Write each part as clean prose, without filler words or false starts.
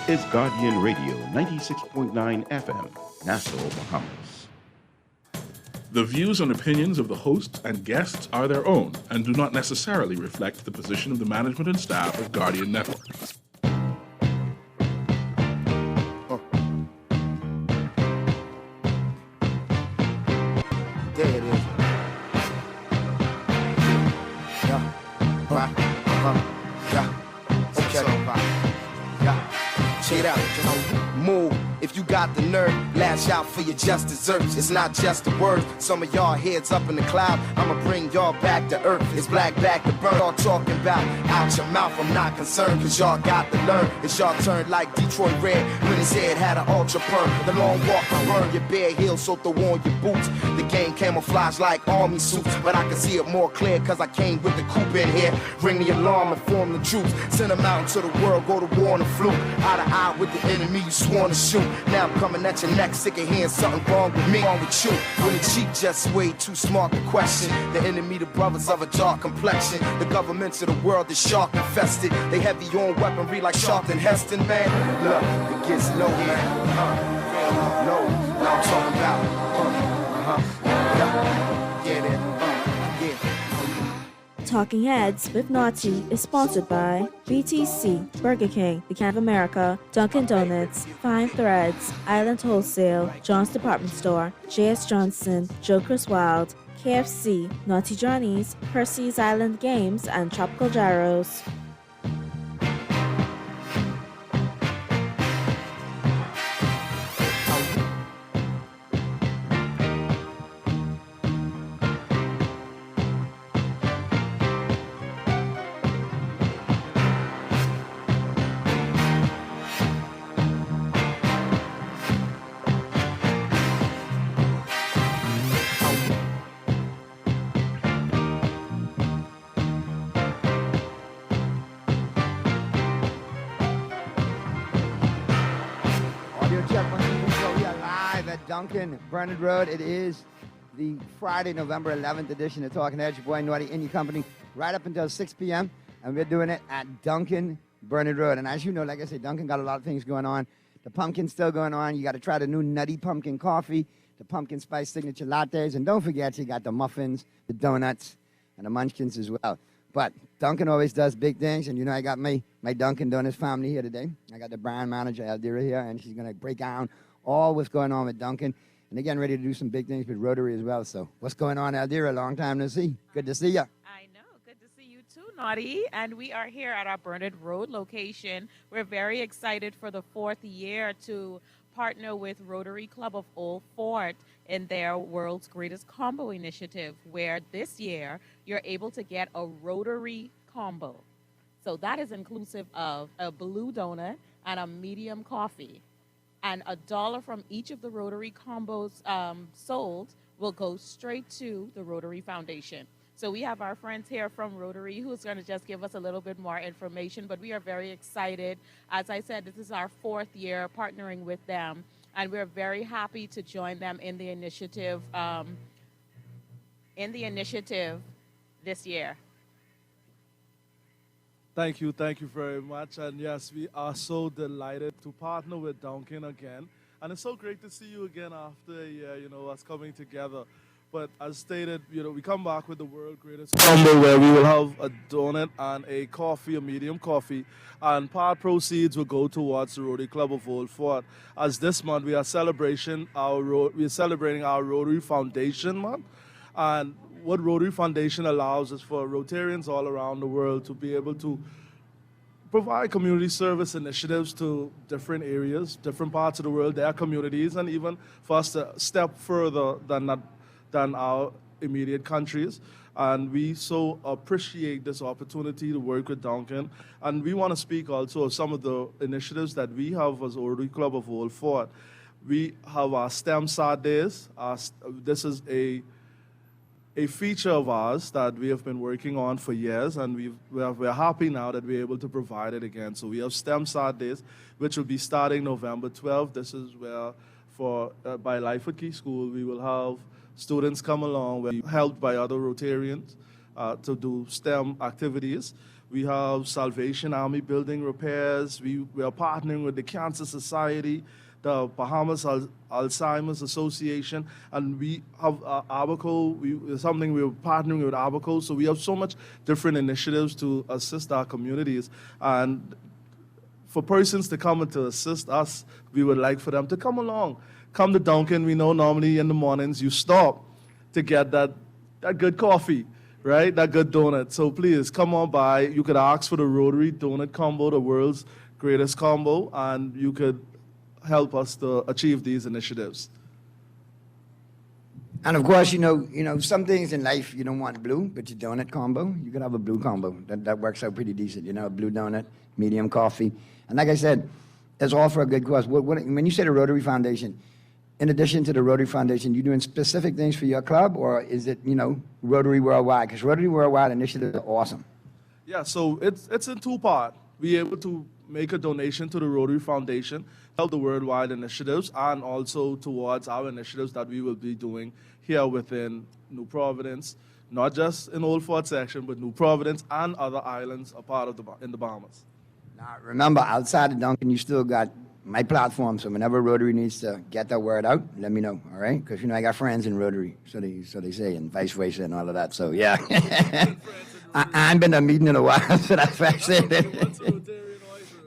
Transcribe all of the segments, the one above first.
is Guardian Radio 96.9 FM, Nassau, Bahamas. The views and opinions of the hosts and guests are their own and do not necessarily reflect the position of the management and staff of Guardian Network. There it is. Yeah. Right. Yeah. Okay. Yeah. Check it out. Just move. If you got the nerve, lash out for your just desserts. It's not just a word. Some of y'all heads up in the cloud. I'ma bring y'all back to earth. It's black back to burn. Y'all talking about out your mouth. I'm not concerned, cause y'all got to learn. It's y'all turn like Detroit Red when his head had an ultra perm. The long walk can burn your bare heels, so throw on your boots. The game camouflage like army suits, but I can see it more clear cause I came with the coupe in here. Ring the alarm and form the troops. Send them out into the world, go to war on the fluke. Eye to eye with the enemy you sworn to shoot. Now I'm coming at your neck, sick of hearing something wrong with me, wrong with you. When the cheat just way too smart to question. The enemy, the brothers of a dark complexion. The governments of the world is shark infested. They heavy on weaponry like Charlton Heston, man. Look, it gets low, man. Low, I'm talking about. Yeah, that. Talking Heads with Naughty is sponsored by BTC, Burger King, The Can of America, Dunkin' Donuts, Fine Threads, Island Wholesale, John's Department Store, J.S. Johnson, Joe Chris Wild, KFC, Naughty Johnny's, Percy's Island Games, and Tropical Gyros. Duncan, Bernard Road. It is the Friday, November 11th edition of Talking Heads. Your boy Naughty in your company right up until 6 p.m. And we're doing it at Duncan, Bernard Road. And as you know, like I said, Duncan got a lot of things going on. The pumpkin's still going on. You got to try the new Nutty Pumpkin Coffee, the Pumpkin Spice Signature Lattes. And don't forget, you got the muffins, the donuts, and the munchkins as well. But Duncan always does big things. And you know, I got my Dunkin' Donuts family here today. I got the brand manager, Aldira, here, and she's going to break down all what's going on with Duncan. And they're getting ready to do some big things with Rotary as well. So what's going on, Aldira? Long time no see. Good to see you. I know. Good to see you too, Naughty. And we are here at our Bernard Road location. We're very excited for the 4th year to partner with Rotary Club of Old Fort in their World's Greatest Combo initiative, where this year you're able to get a Rotary combo. So that is inclusive of a blue donut and a medium coffee. And $1 from each of the Rotary combos sold will go straight to the Rotary Foundation. So we have our friends here from Rotary who's going to just give us a little bit more information, but we are very excited. As I said, this is our 4th year partnering with them, and we're very happy to join them in the initiative this year. Thank you very much. And yes, we are so delighted to partner with Duncan again. And it's so great to see you again after a year, us coming together. But as stated, we come back with the world's greatest combo where we will have a donut and a coffee, a medium coffee. And part proceeds will go towards the Rotary Club of Old Fort. As this month, we are celebrating our Rotary Foundation month. And what Rotary Foundation allows is for Rotarians all around the world to be able to provide community service initiatives to different areas, different parts of the world, their communities, and even for us to step further than our immediate countries. And we so appreciate this opportunity to work with Duncan. And we want to speak also of some of the initiatives that we have as Rotary Club of Old Fort. We have our STEM Saturdays. This is a feature of ours that we have been working on for years, and we're happy now that we're able to provide it again. So we have STEM Saturdays, which will be starting November 12th. This is where, by Lightfoot Key School, we will have students come along, helped by other Rotarians to do STEM activities. We have Salvation Army Building Repairs. We are partnering with the Cancer Society, the Bahamas Alzheimer's Association, and we have Abaco. Something we're partnering with Abaco. So we have so much different initiatives to assist our communities. And for persons to come and to assist us, we would like for them to come along. Come to Dunkin'. We know normally in the mornings you stop to get that good coffee, right? That good donut. So please come on by. You could ask for the Rotary Donut Combo, the world's greatest combo, and you could help us to achieve these initiatives. And of course, you know, some things in life you don't want blue, but your donut combo, you could have a blue combo. That works out pretty decent. You know, a blue donut, medium coffee. And like I said, it's all for a good cause. When you say the Rotary Foundation, in addition to the Rotary Foundation, you doing specific things for your club, or is it, you know, Rotary Worldwide? Because Rotary Worldwide initiatives are awesome. Yeah, so it's in two-part. We're able to make a donation to the Rotary Foundation, help the worldwide initiatives, and also towards our initiatives that we will be doing here within New Providence, not just in Old Fort section, but New Providence and other islands a part of in the Bahamas. Now, remember, outside of Duncan, you still got my platform, so whenever Rotary needs to get that word out, let me know, all right? Because, you know, I got friends in Rotary, so they say, and vice versa and all of that, so yeah. I haven't been to a meeting in a while, so that's fascinating.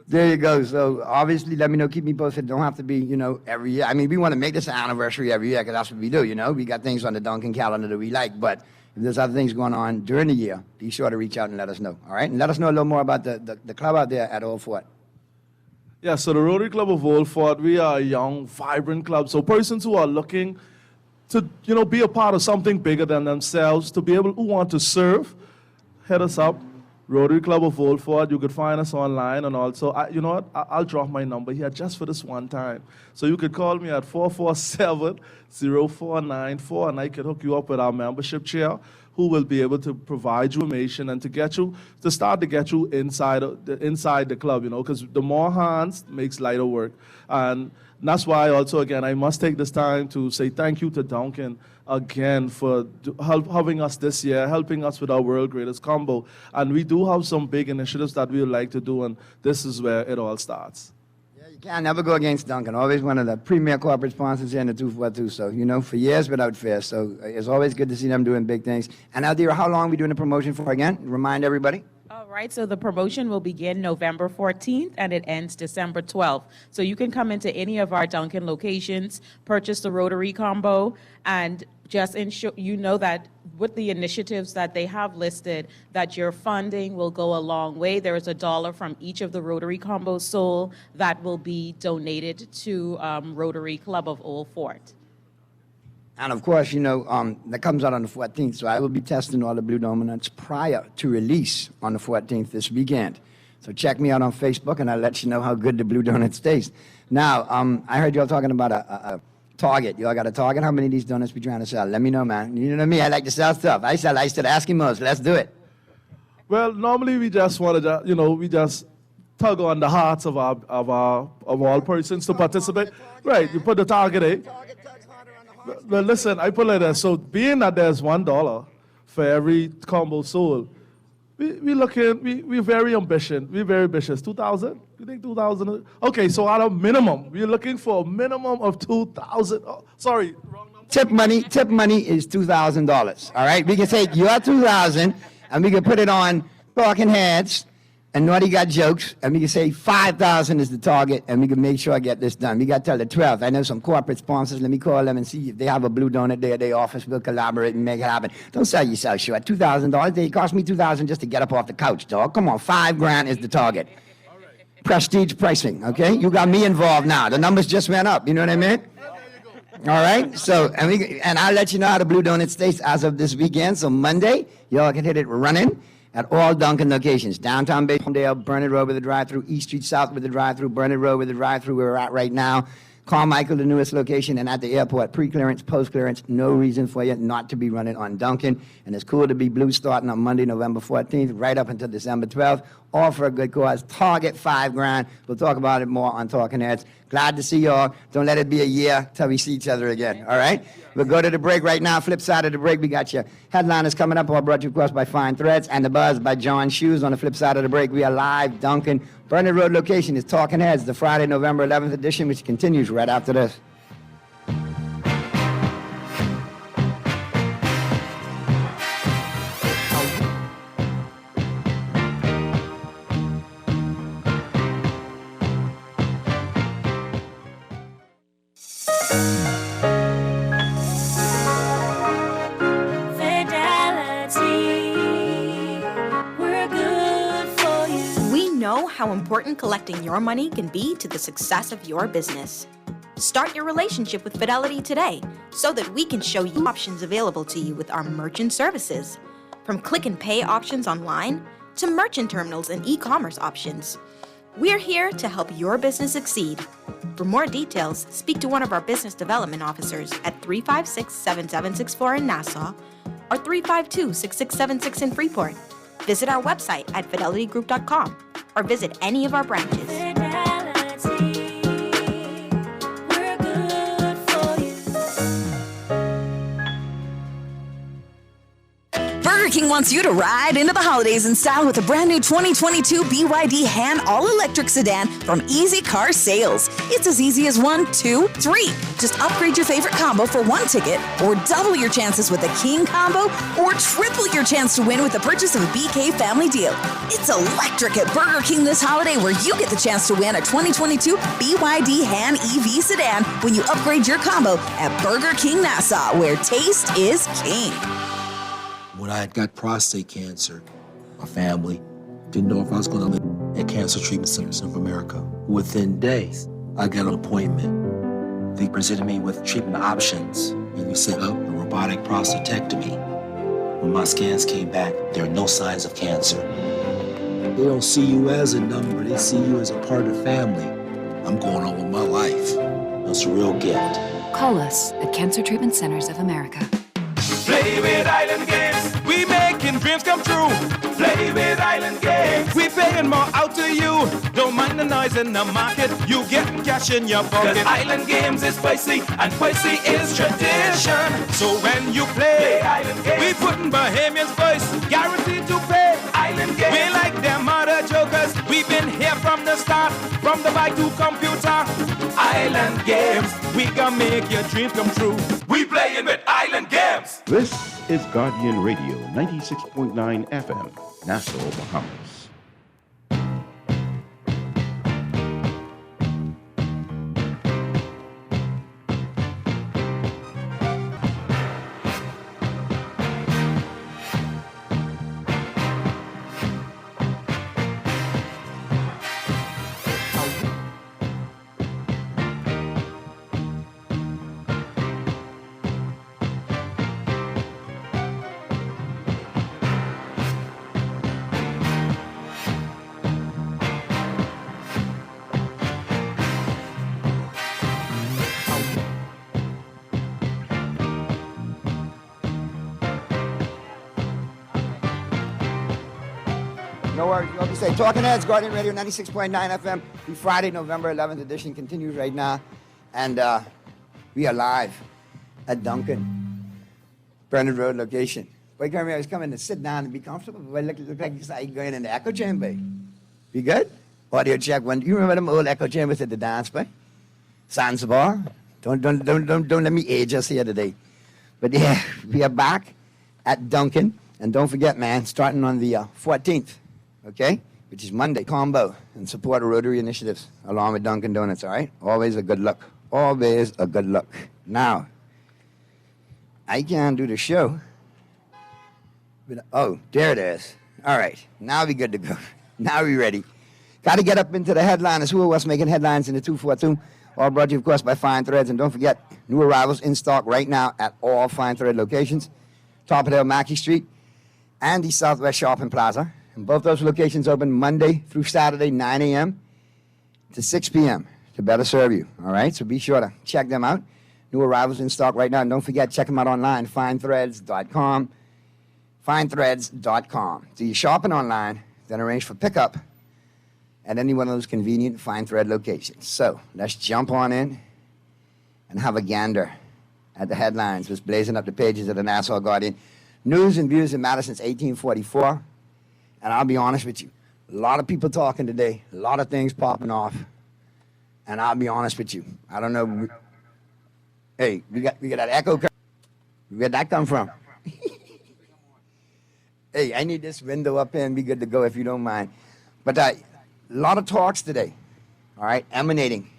There you go. So obviously, let me know, keep me posted. Don't have to be, you know, every year. I mean, we want to make this an anniversary every year because that's what we do, you know. We got things on the Duncan calendar that we like, but if there's other things going on during the year, be sure to reach out and let us know, all right? And let us know a little more about the club out there at Old Fort. Yeah, so the Rotary Club of Old Fort, we are a young, vibrant club. So persons who are looking to, you know, be a part of something bigger than themselves, to be able, who want to serve, hit us up. Rotary Club of Old Fort. You could find us online, and also, you know what? I'll drop my number here just for this one time. So you could call me at 447-0494, and I could hook you up with our membership chair, who will be able to provide you information and to get you inside the club, you know, because the more hands makes lighter work. And that's why also, again, I must take this time to say thank you to Duncan again for helping us this year, helping us with our World Greatest Combo. And we do have some big initiatives that we would like to do, and this is where it all starts. Yeah, you can't never go against Duncan. Always one of the premier corporate sponsors here in the 242. So, you know, for years without fail. So it's always good to see them doing big things. And Aldira, how long are we doing the promotion for again? Remind everybody. All right, so the promotion will begin November 14th and it ends December 12th. So you can come into any of our Dunkin' locations, purchase the Rotary Combo, and just ensure you know that with the initiatives that they have listed, that your funding will go a long way. There is $1 from each of the Rotary Combos sold that will be donated to Rotary Club of Old Fort. And of course, you know, that comes out on the 14th, so I will be testing all the Blue Donuts prior to release on the 14th this weekend. So check me out on Facebook, and I'll let you know how good the Blue Donuts taste. Now, I heard y'all talking about a target. Y'all got a target? How many of these donuts be trying to sell? Let me know, man. You know me, I like to sell stuff. I sell ice to the Eskimos. Let's do it. Well, normally we just want to, you know, we just tug on the hearts of all persons to participate. Right, you put the target in. Well, listen, I put it like this. So being that there's $1 for every combo sold, we're very ambitious. We're very ambitious. 2,000? You think 2,000? Okay, so at a minimum, we're looking for a minimum of 2,000. Oh, sorry, wrong number. Tip money is $2,000. All right, we can take your 2,000 and we can put it on Talking Heads and Naughty Got Jokes, and we can say 5,000 is the target, and we can make sure I get this done. We got to tell the 12th. I know some corporate sponsors. Let me call them and see if they have a Blue Donut there at their office. We'll collaborate and make it happen. Don't sell yourself short. $2,000. They cost me $2,000 just to get up off the couch, dog. Come on, $5,000 is the target. Prestige pricing, okay? You got me involved now. The numbers just went up. You know what I mean? All right. So, and I'll let you know how the Blue Donut tastes as of this weekend. So Monday, y'all can hit it running at all Dunkin' locations. Downtown Bayfront, Burnett Road with a drive-through, East Street South with a drive-through, Burnett Road with a drive-through where we're at right now, Carmichael, the newest location, and at the airport, pre-clearance, post-clearance, no reason for you not to be running on Dunkin'. And it's cool to be blue starting on Monday, November 14th, right up until December 12th. all for a good cause. Target $5,000. We'll talk about it more on Talking Heads. Glad to see y'all. Don't let it be a year till we see each other again, all right? We'll go to the break right now. Flip side of the break, we got your headliners coming up, all brought to you, of course, by Fine Threads and The Buzz by John Shoes. On the flip side of the break, we are live. Duncan, Burnett Road location is Talking Heads, the Friday, November 11th edition, which continues right after this. How important collecting your money can be to the success of your business. Start your relationship with Fidelity today so that we can show you options available to you with our merchant services. From click and pay options online to merchant terminals and e-commerce options. We're here to help your business succeed. For more details, speak to one of our business development officers at 356-7764 in Nassau or 352-6676 in Freeport. Visit our website at fidelitygroup.com or visit any of our branches. Burger King wants you to ride into the holidays in style with a brand new 2022 BYD Han all-electric sedan from Easy Car Sales. It's as easy as 1, 2, 3. Just upgrade your favorite combo for one ticket, or double your chances with a King combo, or triple your chance to win with the purchase of a BK family deal. It's electric at Burger King this holiday, where you get the chance to win a 2022 BYD Han EV sedan when you upgrade your combo at Burger King Nassau, where taste is king. When I got prostate cancer, my family didn't know if I was going to live at Cancer Treatment Centers of America. Within days, I got an appointment. They presented me with treatment options, and we set up a robotic prostatectomy. When my scans came back, there are no signs of cancer. They don't see you as a number, they see you as a part of the family. I'm going on with my life. That's a real gift. Call us at Cancer Treatment Centers of America. Play with Island Games, we making dreams come true. Play with Island Games, we paying more out to you. Don't mind the noise in the market, you get cash in your pocket. 'Cause Island Games is spicy, and spicy is tradition. So when you play Island Games, we putting Bahamians first, guaranteed to pay. Island Games, we like them other jokers. We've been here from the start, from the bike to computer. Island Games, we gonna make your dreams come true. We playing with Island Games. This is Guardian Radio 96.9 FM, Nassau, Bahamas. No worries. Like I say, Talking Heads, Guardian Radio 96.9 FM. The Friday, November 11th edition continues right now. And we are live at Duncan, Burnett Road location. Wait, Kermit, I was coming to sit down and be comfortable. But look like you're going in the echo chamber. You good? Audio check one. You remember them old echo chambers at the dance bay? Zanzibar. Don't let me age us here today. But yeah, we are back at Duncan. And don't forget, man, starting on the 14th. Okay? Which is Monday, combo, and support Rotary initiatives along with Dunkin' Donuts, all right? Always a good look. Always a good look. Now, I can't do the show. But, oh, there it is. All right, now we good to go. Now we ready. Got to get up into the headliners. Who are us making headlines in the 242? All brought to you, of course, by Fine Threads. And don't forget, new arrivals in stock right now at all Fine Thread locations. Top of Hill, Mackey Street, and the Southwest Shopping Plaza. And both those locations open Monday through Saturday, 9 a.m. to 6 p.m. to better serve you. All right, so be sure to check them out. New arrivals in stock right now. And don't forget, check them out online, finethreads.com. Finethreads.com. So you're shopping online, then arrange for pickup at any one of those convenient Fine Thread locations. So let's jump on in and have a gander at the headlines was blazing up the pages of the Nassau Guardian. News and views in Madison since 1844. And I'll be honest with you, a lot of people talking today, a lot of things popping off. And I'll be honest with you, I don't know. Hey, we got that echo. Where'd that come from? Hey, I need this window up here and be good to go if you don't mind. But a lot of talks today, all right, emanating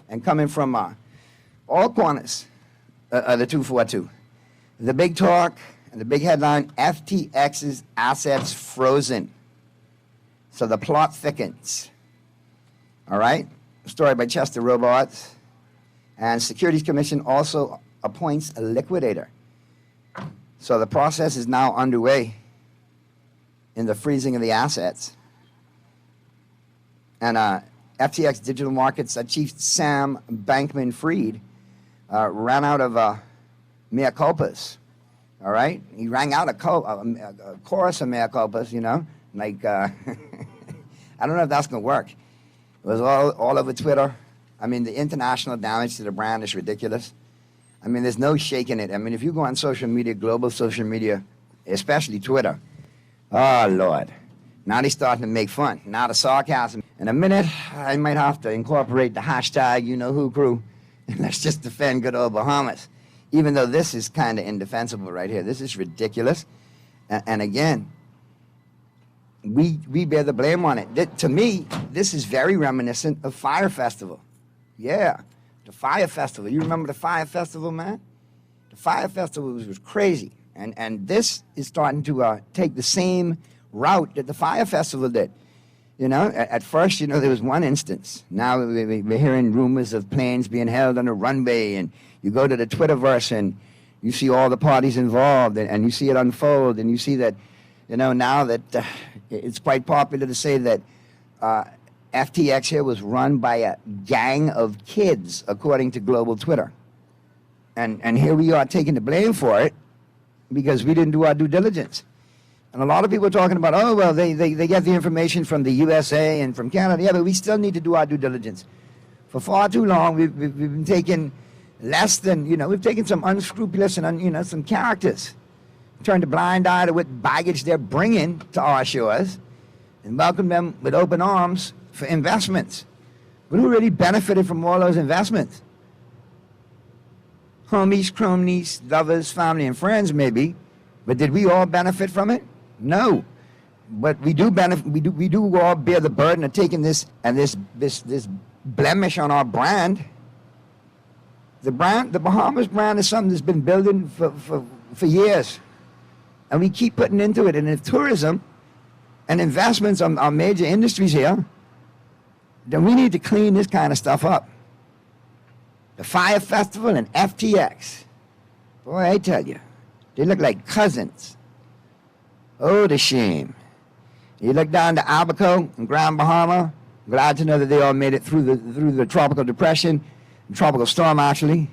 and coming from all corners of the 242. The big talk and the big headline, FTX's assets frozen. So the plot thickens. All right? A story by Chester Robards. And Securities Commission also appoints a liquidator. So the process is now underway in the freezing of the assets. And FTX Digital Markets Chief Sam Bankman-Fried ran out of mea culpas. All right? He rang out a chorus of mea culpas, you know, like, I don't know if that's going to work. It was all over Twitter. I mean, the international damage to the brand is ridiculous. I mean, there's no shaking it. I mean, if you go on social media, global social media, especially Twitter, oh, Lord. Now they're starting to make fun. Now the sarcasm. In a minute, I might have to incorporate the hashtag you-know-who crew, and let's just defend good old Bahamas. Even though this is kind of indefensible right here. This is ridiculous. And again, we bear the blame on it. To me, this is very reminiscent of Fire Festival. Yeah, the Fire Festival. You remember the Fire Festival, man? The Fire Festival was crazy. And this is starting to take the same route that the Fire Festival did. You know, at first, you know, there was one instance. Now we're hearing rumors of planes being held on a runway, and you go to the Twitterverse and you see all the parties involved, and you see it unfold, and you see that, you know, now that it's quite popular to say that FTX here was run by a gang of kids, according to global Twitter. And here we are taking the blame for it because we didn't do our due diligence. And a lot of people are talking about, oh, well, they get the information from the USA and from Canada. Yeah, but we still need to do our due diligence. For far too long, we've been taking less than, you know, we've taken some unscrupulous and, you know, some characters, turned a blind eye to what baggage they're bringing to our shores, and welcome them with open arms for investments. But who really benefited from all those investments? Homies, cronies, lovers, family, and friends, maybe. But did we all benefit from it? No. But we do benefit. We do all bear the burden of taking this and this blemish on our brand. The Bahamas brand is something that's been building for years, and we keep putting into it. And if tourism and investments are major industries here, then we need to clean this kind of stuff up. The Fire Festival and FTX. Boy, I tell you, they look like cousins. Oh, the shame. You look down to Abaco and Grand Bahama. Glad to know that they all made it through the tropical depression, tropical storm actually.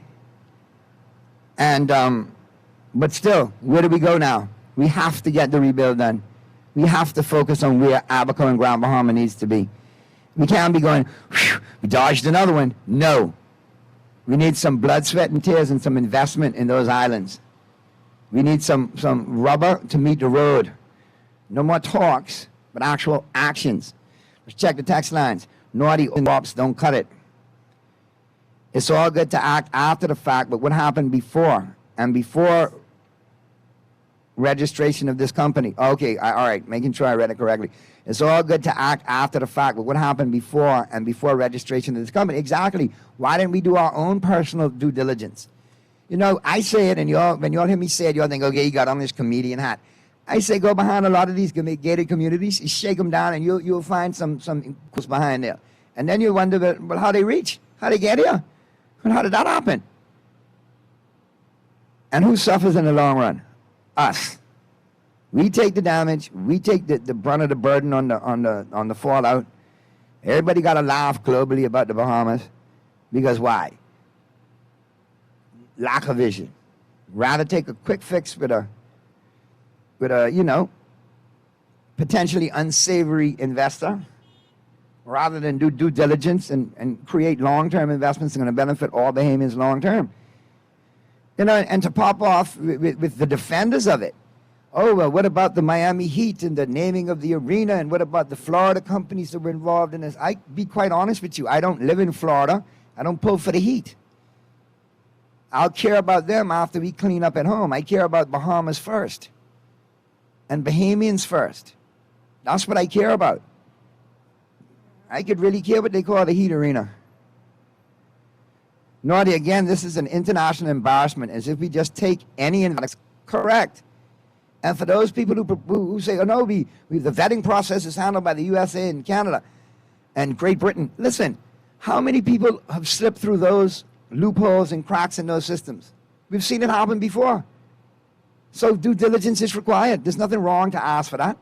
And but still, where do we go now? We have to get the rebuild done. We have to focus on where Abaco and Grand Bahama needs to be. We can't be going, we dodged another one. No. We need some blood, sweat, and tears and some investment in those islands. We need some rubber to meet the road. No more talks, but actual actions. Let's check the text lines. Naughty ops don't cut it. It's all good to act after the fact, but what happened before? And before registration of this company. Okay, all right, making sure I read it correctly. It's all good to act after the fact, but what happened before and before registration of this company? Exactly. Why didn't we do our own personal due diligence? You know, I say it, and when y'all hear me say it, y'all think, okay, you got on this comedian hat. I say go behind a lot of these gated communities, shake them down, and you'll find some behind there. And then you wonder, well, how they reach? How they get here? And how did that happen? And who suffers in the long run? Us. We take the damage. We take the brunt of the burden on the fallout. Everybody got to laugh globally about the Bahamas. Because why? Lack of vision. Rather take a quick fix with a potentially unsavory investor, rather than do due diligence and create long-term investments that are going to benefit all Bahamians long-term. You know, and to pop off with the defenders of it. Oh, well, what about the Miami Heat and the naming of the arena? And what about the Florida companies that were involved in this? I be quite honest with you. I don't live in Florida. I don't pull for the Heat. I'll care about them after we clean up at home. I care about Bahamas first and Bahamians first. That's what I care about. I could really care what they call the Heat Arena. Naughty, again, this is an international embarrassment, as if we just take any investment. Correct. And for those people who say, oh no, the vetting process is handled by the USA and Canada and Great Britain. Listen, how many people have slipped through those loopholes and cracks in those systems? We've seen it happen before. So due diligence is required. There's nothing wrong to ask for that,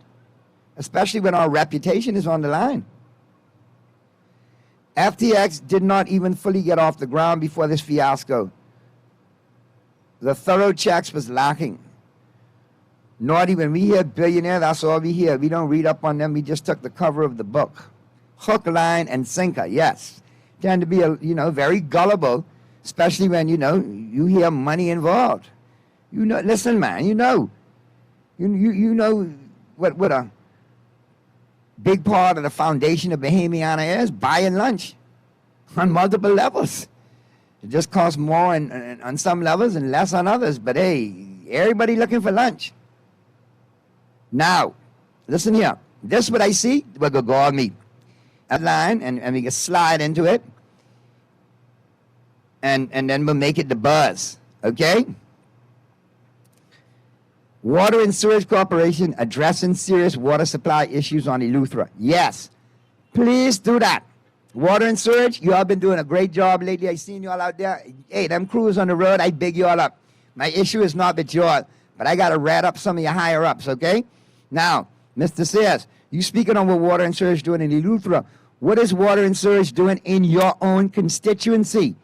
especially when our reputation is on the line. FTX did not even fully get off the ground before this fiasco. The thorough checks was lacking. Naughty, when we hear billionaire, that's all we hear. We don't read up on them. We just took the cover of the book. Hook, line, and sinker, yes. Tend to be, very gullible, especially when, you hear money involved. Listen, man, you know what a big part of the foundation of Bahamiana is, buying lunch on multiple levels. It just costs more on some levels and less on others, but hey, everybody looking for lunch. Now, listen here. This is what I see. We're going to go on me. A line, and we can slide into it. And then we'll make it the buzz. Okay? Water and Sewage Corporation addressing serious water supply issues on Eleuthera. Yes. Please do that. Water and Sewage, you all been doing a great job lately. I seen you all out there. Hey, them crews on the road, I big you all up. My issue is not with you all, but I got to rat up some of your higher ups, okay? Now, Mr. Sears, you speaking on what Water and Sewage doing in Eleuthera. What is Water and Sewage doing in your own constituency?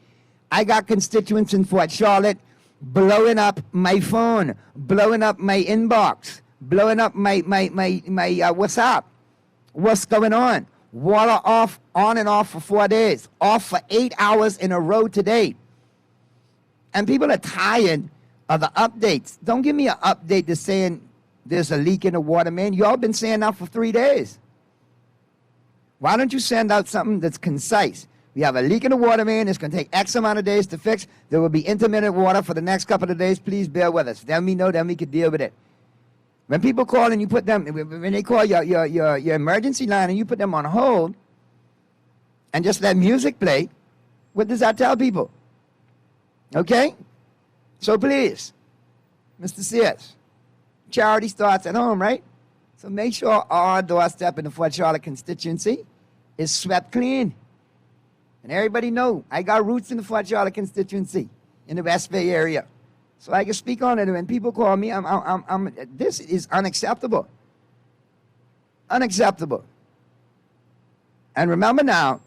I got constituents in Fort Charlotte blowing up my phone, blowing up my inbox, blowing up my WhatsApp. What's going on? Water off, on and off for 4 days, off for 8 hours in a row today. And people are tired of the updates. Don't give me an update that's saying there's a leak in the water main. You all been saying that for 3 days. Why don't you send out something that's concise? We have a leak in the water main. It's going to take X amount of days to fix. There will be intermittent water for the next couple of days. Please bear with us. Then we know, then we can deal with it. When people call and you put them, when they call your emergency line and you put them on hold and just let music play, what does that tell people? Okay? So please, Mr. Sears, charity starts at home, right? So make sure our doorstep in the Fort Charlotte constituency is swept clean. And everybody know I got roots in the Fort Charlotte constituency in the West Bay area. So I can speak on it. When people call me, this is unacceptable. Unacceptable. And remember now,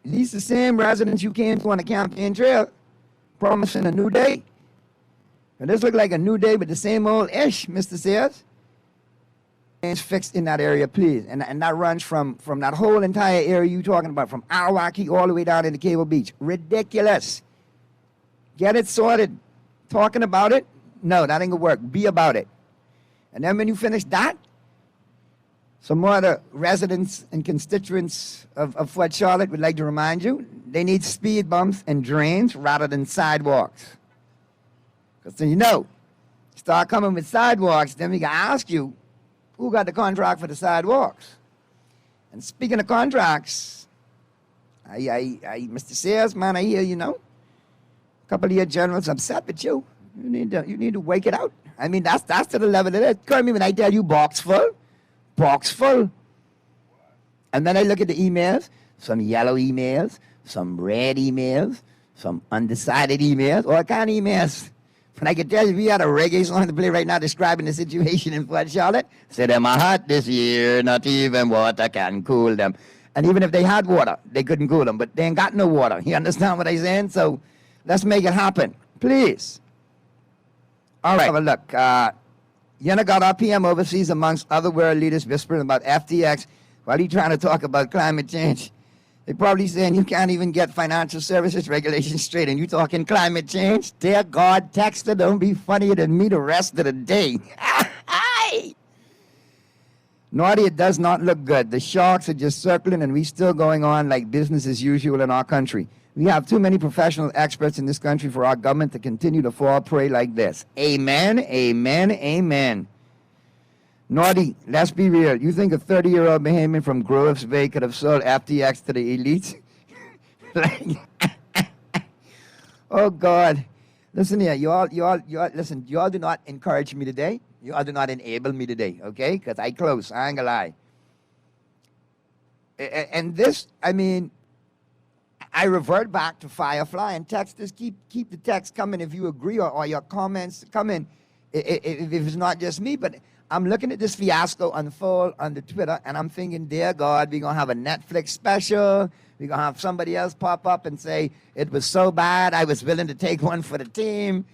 these the same residents you came to on the campaign trail promising a new day. And this look like a new day, but the same old ish, Mr. Sears. It's fixed in that area, please. And that runs from that whole entire area you talking about, from Arawaki all the way down into Cable Beach. Ridiculous. Get it sorted. Talking about it? No, that ain't gonna work. Be about it. And then when you finish that, some more of the residents and constituents of Fort Charlotte would like to remind you, they need speed bumps and drains rather than sidewalks. Because then start coming with sidewalks, then we can ask you, who got the contract for the sidewalks? And speaking of contracts, Mr. Sears, man, I hear, a couple of your generals upset with you. You need to wake it out. I mean, that's to the level it is. Call me when I tell you box full. And then I look at the emails, some yellow emails, some red emails, some undecided emails, all kind of emails. And I can tell you, we had a reggae song to play right now describing the situation in Fort Charlotte. Say them are hot this year, not even water can cool them. And even if they had water, they couldn't cool them. But they ain't got no water. You understand what I'm saying? So let's make it happen, please. All right. Look, You got our PM overseas amongst other world leaders whispering about FTX while he's trying to talk about climate change. They're probably saying you can't even get financial services regulations straight, and you talking climate change? Dear God, Texter, don't be funnier than me the rest of the day. Naughty, it does not look good. The sharks are just circling, and we still going on like business as usual in our country. We have too many professional experts in this country for our government to continue to fall prey like this. Amen, amen, amen. Naughty, let's be real. You think a 30-year-old Bahamian from Groves Bay could have sold FTX to the elites? Oh, God. Listen here. You all do not encourage me today. You all do not enable me today, okay? Because I close. I ain't gonna lie. And this, I mean, I revert back to Firefly, and texters, keep the text coming if you agree, or your comments coming if it's not just me. But I'm looking at this fiasco unfold on the Twitter, and I'm thinking, dear God, we're going to have a Netflix special. We're going to have somebody else pop up and say, it was so bad, I was willing to take one for the team,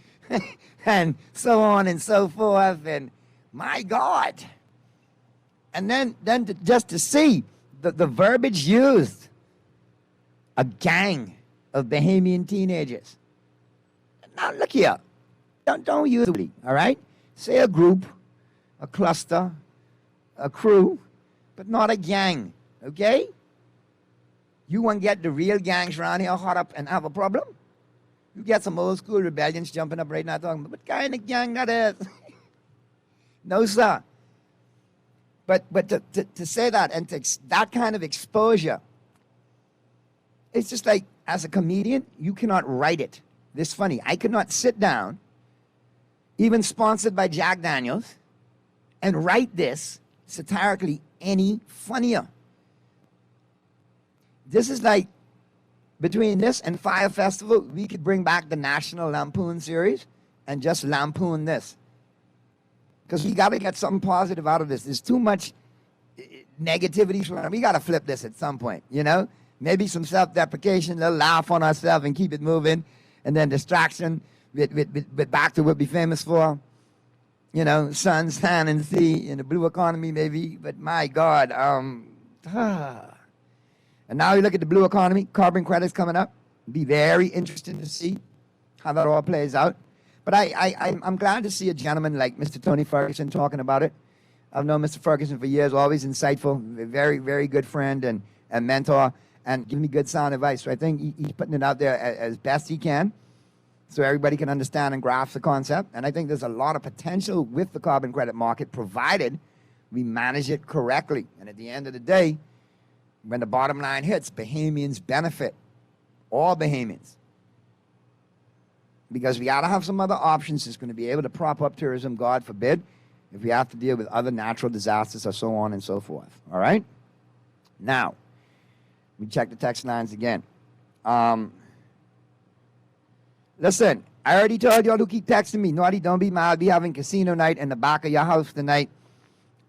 and so on and so forth. And my God. And then just to see the verbiage used, a gang of Bahamian teenagers. Now, look here. Don't use it, all right? Say a group, a cluster, a crew, but not a gang, okay? You want to get the real gangs around here hot up and have a problem? You get some old school rebellions jumping up right now talking about, what kind of gang that is? No, sir. But to say that and that kind of exposure, it's just like, as a comedian, you cannot write it this funny. I could not sit down, even sponsored by Jack Daniels, and write this satirically any funnier. This is like, between this and Fire Festival, we could bring back the National Lampoon series and just lampoon this. Because we got to get something positive out of this. There's too much negativity. We got to flip this at some point, you know? Maybe some self-deprecation, a little laugh on ourselves and keep it moving, and then distraction with back to what we're famous for. You know, sun, sand, and sea, in the blue economy maybe, but my God. And now you look at the blue economy, carbon credits coming up. Be very interesting to see how that all plays out. But I'm glad to see a gentleman like Mr. Tony Ferguson talking about it. I've known Mr. Ferguson for years, always insightful, a very, very good friend and mentor, and giving me good sound advice. So I think he's putting it out there as best he can so everybody can understand and grasp the concept. And I think there's a lot of potential with the carbon credit market, provided we manage it correctly. And at the end of the day, when the bottom line hits, Bahamians benefit. All Bahamians. Because we got to have some other options that's going to be able to prop up tourism, God forbid, if we have to deal with other natural disasters or so on and so forth. All right? Now, we check the text lines again. Listen, I already told y'all who keep texting me. Naughty, don't be mad. I'll be having casino night in the back of your house tonight.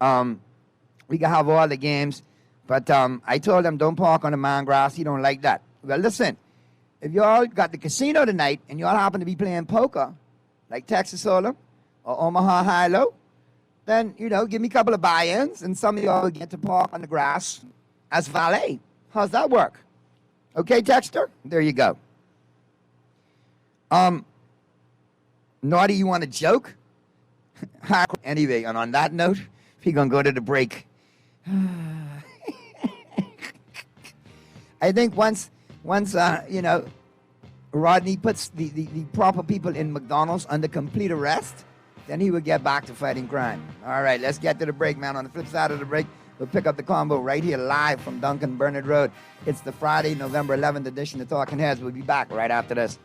We can have all the games. But I told them, don't park on the man grass. He don't like that. Well, listen. If y'all got the casino tonight and y'all happen to be playing poker, like Texas Hold'em or Omaha High-Low, then, you know, give me a couple of buy-ins and some of y'all get to park on the grass as valet. How's that work? Okay, Texter? There you go. Naughty, you want a joke? Anyway, and on that note, we're going to go to the break. I think once you know, Rodney puts the proper people in McDonald's under complete arrest, then he would get back to fighting crime. All right, let's get to the break, man. On the flip side of the break, we'll pick up the combo right here live from Duncan Burnett Road. It's the Friday, November 11th edition of Talking Heads. We'll be back right after this.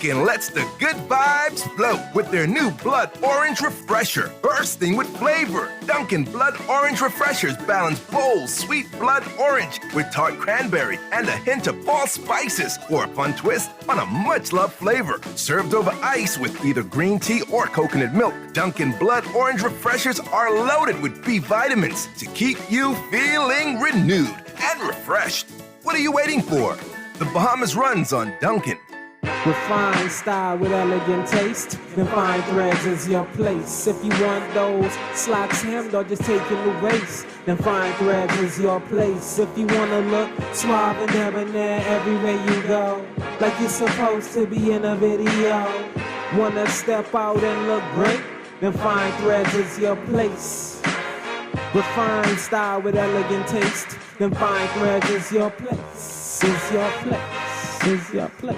Dunkin' lets the good vibes flow with their new Blood Orange Refresher, bursting with flavor. Dunkin' Blood Orange Refreshers balance bold, sweet blood orange with tart cranberry and a hint of fall spices for a fun twist on a much-loved flavor. Served over ice with either green tea or coconut milk, Dunkin' Blood Orange Refreshers are loaded with B vitamins to keep you feeling renewed and refreshed. What are you waiting for? The Bahamas runs on Dunkin'. Refined style with elegant taste, then fine threads is your place. If you want those slacks hemmed or just taking the waist, then fine threads is your place. If you wanna look suave and debonair everywhere you go, like you're supposed to be in a video, wanna step out and look great, then fine threads is your place. Refined style with elegant taste, then fine threads is your place, is your place, is your place.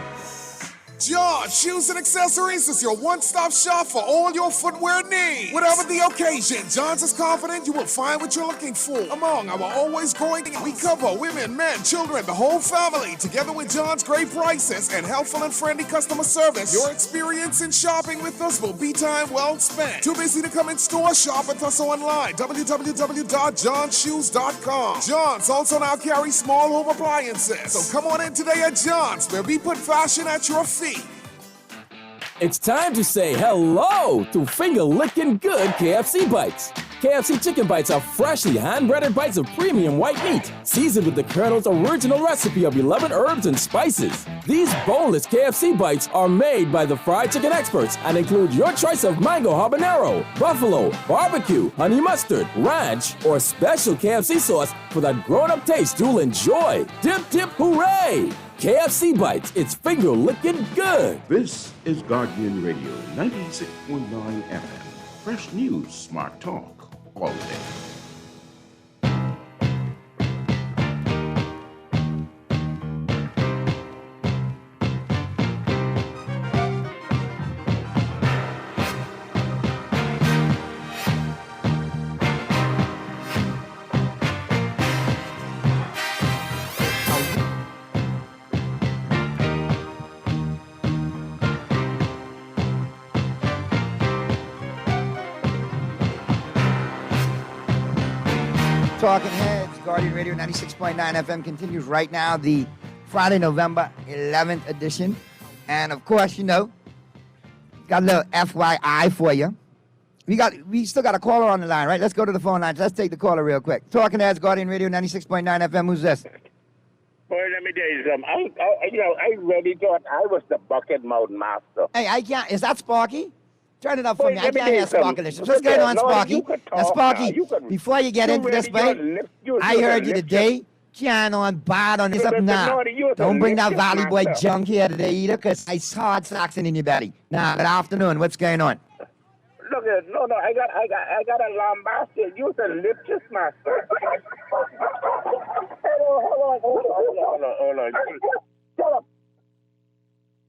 John Shoes and Accessories is your one-stop shop for all your footwear needs. Whatever the occasion, John's is confident you will find what you're looking for. Among our always growing, we cover women, men, children, the whole family. Together with John's great prices and helpful and friendly customer service, your experience in shopping with us will be time well spent. Too busy to come in store? Shop with us online, www.johnshoes.com. John's also now carries small home appliances. So come on in today at John's, where we put fashion at your feet. It's time to say hello to finger-licking good KFC bites. KFC chicken bites are freshly hand-breaded bites of premium white meat, seasoned with the Colonel's original recipe of 11 herbs and spices. These boneless KFC bites are made by the fried chicken experts and include your choice of mango habanero, buffalo, barbecue, honey mustard, ranch, or special KFC sauce for that grown-up taste you'll enjoy. Dip, dip, hooray! KFC Bites, it's finger-licking good. This is Guardian Radio 96.9 FM. Fresh news, smart talk, all day. Talking Heads, Guardian Radio 96.9 FM continues right now, the Friday, November 11th edition. And of course, you know, got a little FYI for you. We still got a caller on the line, right? Let's go to the phone lines. Let's take the caller real quick. Talking Heads, Guardian Radio 96.9 FM. Who's this? Boy, let me tell you something. I really thought I was the bucket mouth master. Hey, I can't. Is that Sparky? Turn it up for Boy, me. I can't hear Sparky. What's going on, Sparky? Now, Sparky, before you get into this, babe, I heard you today. Can on bad on this up now. Don't bring that Valley Boy junk here today either, because I saw it saxing in your belly. Now, good afternoon. What's going on? Look, no, I got a lambasted. You the lipstick master. Hold on. Shut up.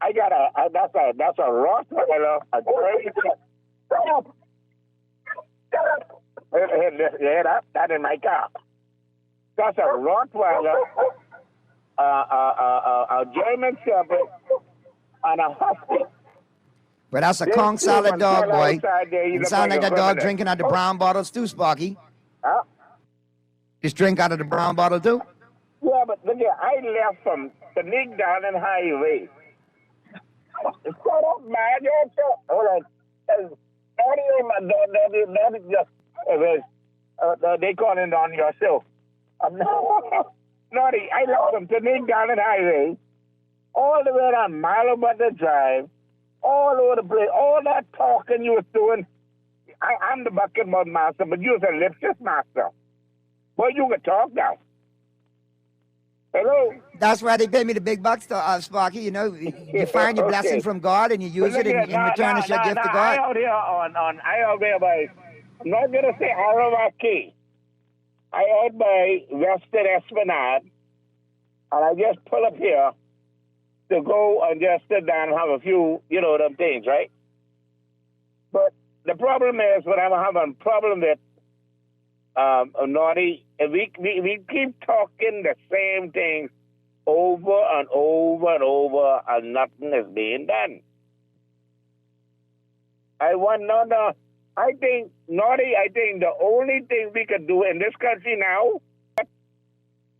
I got that's a Rottweiler, a great. Shut up. Head up. That in my car. That's a Rottweiler, a German Shepherd, and a Husky. But that's a conch salad dog, boy. You sound like that dog drinking out the brown bottles too, Sparky. Huh? Just drink out of the brown bottle too? Yeah, but look here, I left from the Nick Darling Highway. Shut up, man. Hold on. They calling on yourself. Naughty, I left from the Nick Darling Highway all the way down Milo Butter Drive, all over the place, all that talking you was doing. I'm the bucket mouth master, but you're the lipstick master. Boy, you can talk now. Hello? That's why they pay me the big bucks, Sparky. You know, you find your blessing from God and you use it in return as your gift to God. I out here by, I'm not going to say Arawaki. I out by Western Esplanade, and I just pull up here to go and just sit down and have a few, them things, right? But the problem is, when I'm having a problem with Naughty, we keep talking the same things over and over and over, and nothing is being done. I want no. I think, Naughty, I think the only thing we could do in this country now,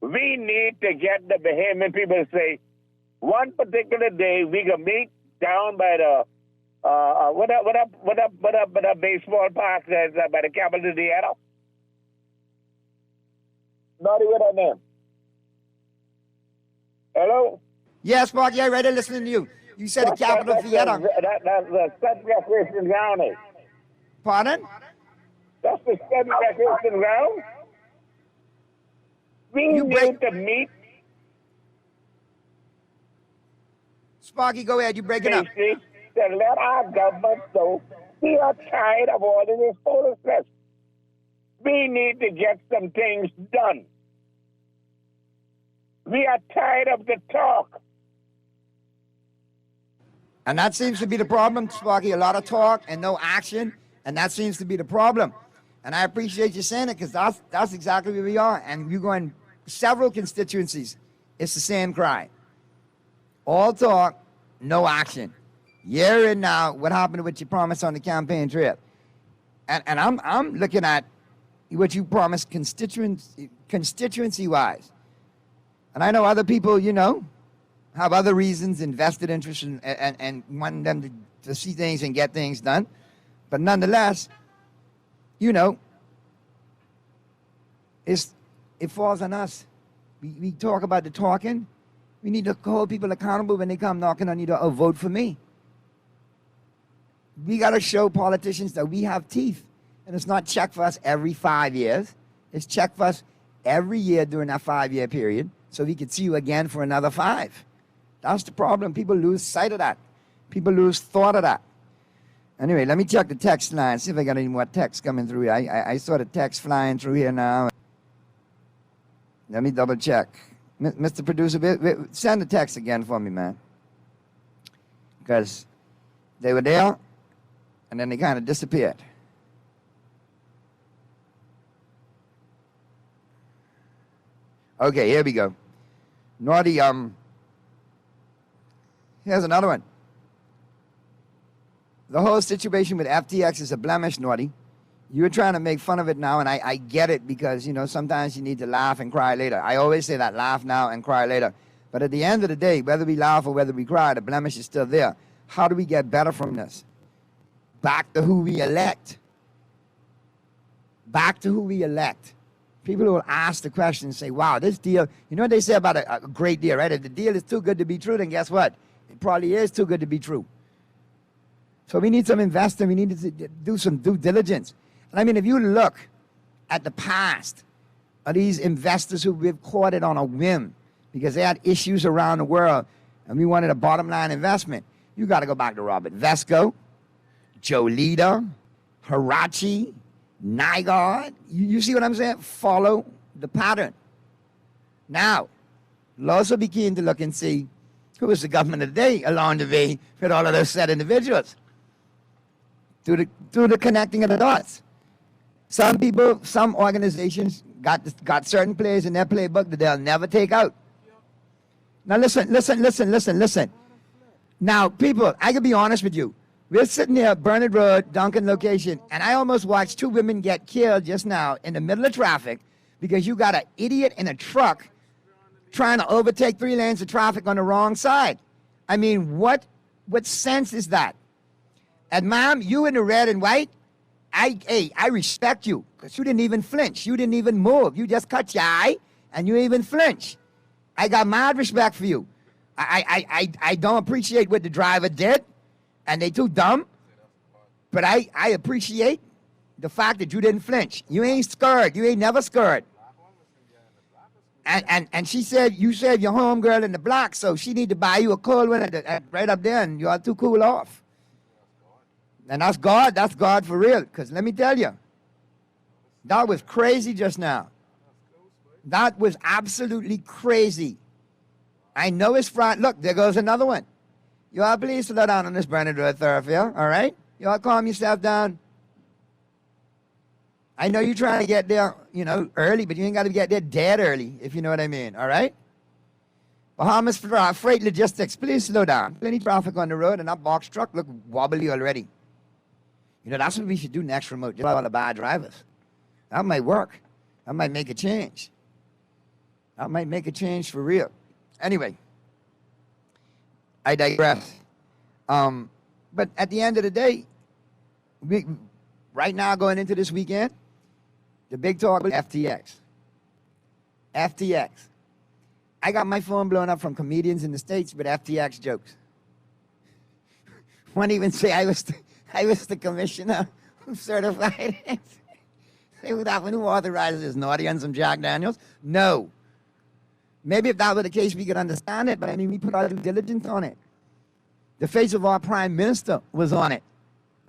we need to get the Bahamian people to say, one particular day we can meet down by the what up baseball park that's by the Capitol Theater. Naughty, what that name? Hello? Yes, Sparky, I'm ready listening to you. You said the Capitol Theater. That's the Stud Recreation Ground. Pardon? That's the Stud Recreation Ground. We need to meet. Sparky, go ahead. You break it up. To let our government know we are tired of all of this foolishness. We need to get some things done. We are tired of the talk. And that seems to be the problem, Sparky. A lot of talk and no action, and that seems to be the problem. And I appreciate you saying it because that's exactly where we are. And you go in several constituencies, it's the same cry. All talk, no action. Year in now, what happened with your promise on the campaign trail? And I'm looking at what you promised constituency-wise. And I know other people, you know, have other reasons, invested interest and want them to see things and get things done. But nonetheless, you know, it falls on us. We talk about the talking. We need to hold people accountable when they come knocking on you to vote for me. We got to show politicians that we have teeth. And it's not check for us every 5 years. It's check for us every year during that 5-year period so we can see you again for another 5. That's the problem. People lose sight of that. People lose thought of that. Anyway, let me check the text line, see if I got any more text coming through. I saw the text flying through here now. Let me double check. Mr. Producer, send the text again for me, man. Because they were there, and then they kind of disappeared. Okay, here we go. Naughty, here's another one. The whole situation with FTX is a blemish, Naughty. You're trying to make fun of it now, and I get it because, you know, sometimes you need to laugh and cry later. I always say that, laugh now and cry later. But at the end of the day, whether we laugh or whether we cry, the blemish is still there. How do we get better from this? Back to who we elect. Back to who we elect. People who will ask the question and say, wow, this deal, you know what they say about a great deal, right? If the deal is too good to be true, then guess what? It probably is too good to be true. So we need some investing. We need to do some due diligence. And I mean, if you look at the past of these investors who we've caught it on a whim because they had issues around the world and we wanted a bottom line investment, you got to go back to Robert Vesco, Joe Leder, Hirachi, Nygaard. You see what I'm saying? Follow the pattern. Now, we'll also be keen to look and see who is the government of the day along the way with all of those said individuals. Do the connecting of the dots. Some people, some organizations got certain players in their playbook that they'll never take out. Now listen. Now, people, I can be honest with you. We're sitting here at Burnett Road, Duncan location, and I almost watched 2 women get killed just now in the middle of traffic because you got an idiot in a truck trying to overtake 3 lanes of traffic on the wrong side. I mean, what sense is that? And ma'am, you in the red and white, I respect you because you didn't even flinch. You didn't even move. You just cut your eye and you even flinch. I got mad respect for you. I don't appreciate what the driver did, and they too dumb, but I appreciate the fact that you didn't flinch. You ain't scared. You ain't never scared. And she said, you said your homegirl in the block, so she need to buy you a cold one right up there, and you are too cool off. And that's God for real, because let me tell you, that was crazy just now. That was absolutely crazy. I know it's Friday. Look, there goes another one. You all please slow down on this Burnett Road thoroughfare, all right? You all calm yourself down. I know you're trying to get there, you know, early, but you ain't got to get there dead early, if you know what I mean, all right? Bahamas Freight Logistics, please slow down. Plenty of traffic on the road, and that box truck look wobbly already. You know, that's what we should do next remote. Just all the bad drivers. That might work. That might make a change. That might make a change for real. Anyway, I digress. But at the end of the day, right now going into this weekend, the big talk is FTX. FTX. I got my phone blown up from comedians in the States with FTX jokes. One even say I was the commissioner who certified it. Say that one who authorizes this naughty on some Jack Daniels? No. Maybe if that were the case, we could understand it, but I mean, we put our due diligence on it. The face of our prime minister was on it.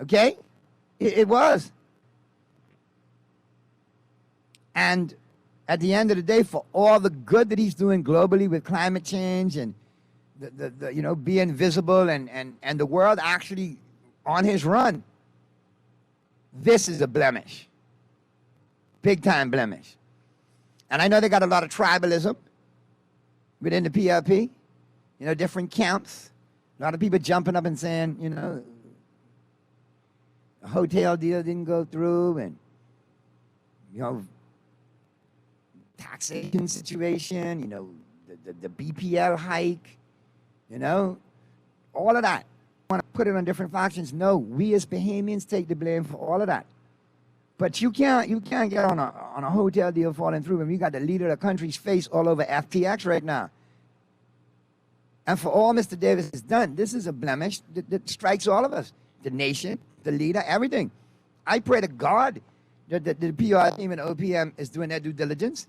Okay? It was. And at the end of the day, for all the good that he's doing globally with climate change and the you know, being visible and the world actually on his run, this is a blemish. Big time blemish. And I know they got a lot of tribalism within the PLP, you know, different camps. A lot of people jumping up and saying, you know, the hotel deal didn't go through, and, you know, taxation situation, you know, the BPL hike, you know, all of that. I want to put it on different factions. No, we as Bahamians take the blame for all of that. But you can't get on a hotel deal falling through when we got the leader of the country's face all over FTX right now. And for all Mr. Davis has done, this is a blemish that strikes all of us. The nation, the leader, everything. I pray to God that the PR team and OPM is doing their due diligence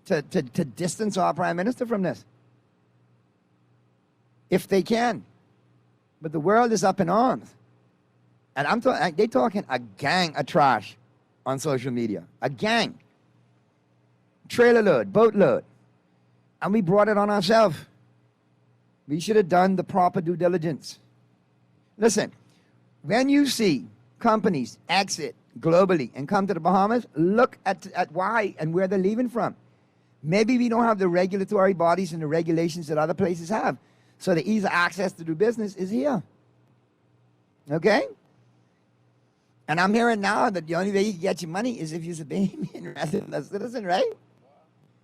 to distance our prime minister from this. If they can. But the world is up in arms. And they're talking a gang of trash on social media. A gang. Trailer load, boat load. And we brought it on ourselves. We should have done the proper due diligence. Listen, when you see companies exit globally and come to the Bahamas, look at why and where they're leaving from. Maybe we don't have the regulatory bodies and the regulations that other places have. So the ease of access to do business is here. Okay? And I'm hearing now that the only way you can get your money is if you're a Bahamian resident citizen, right?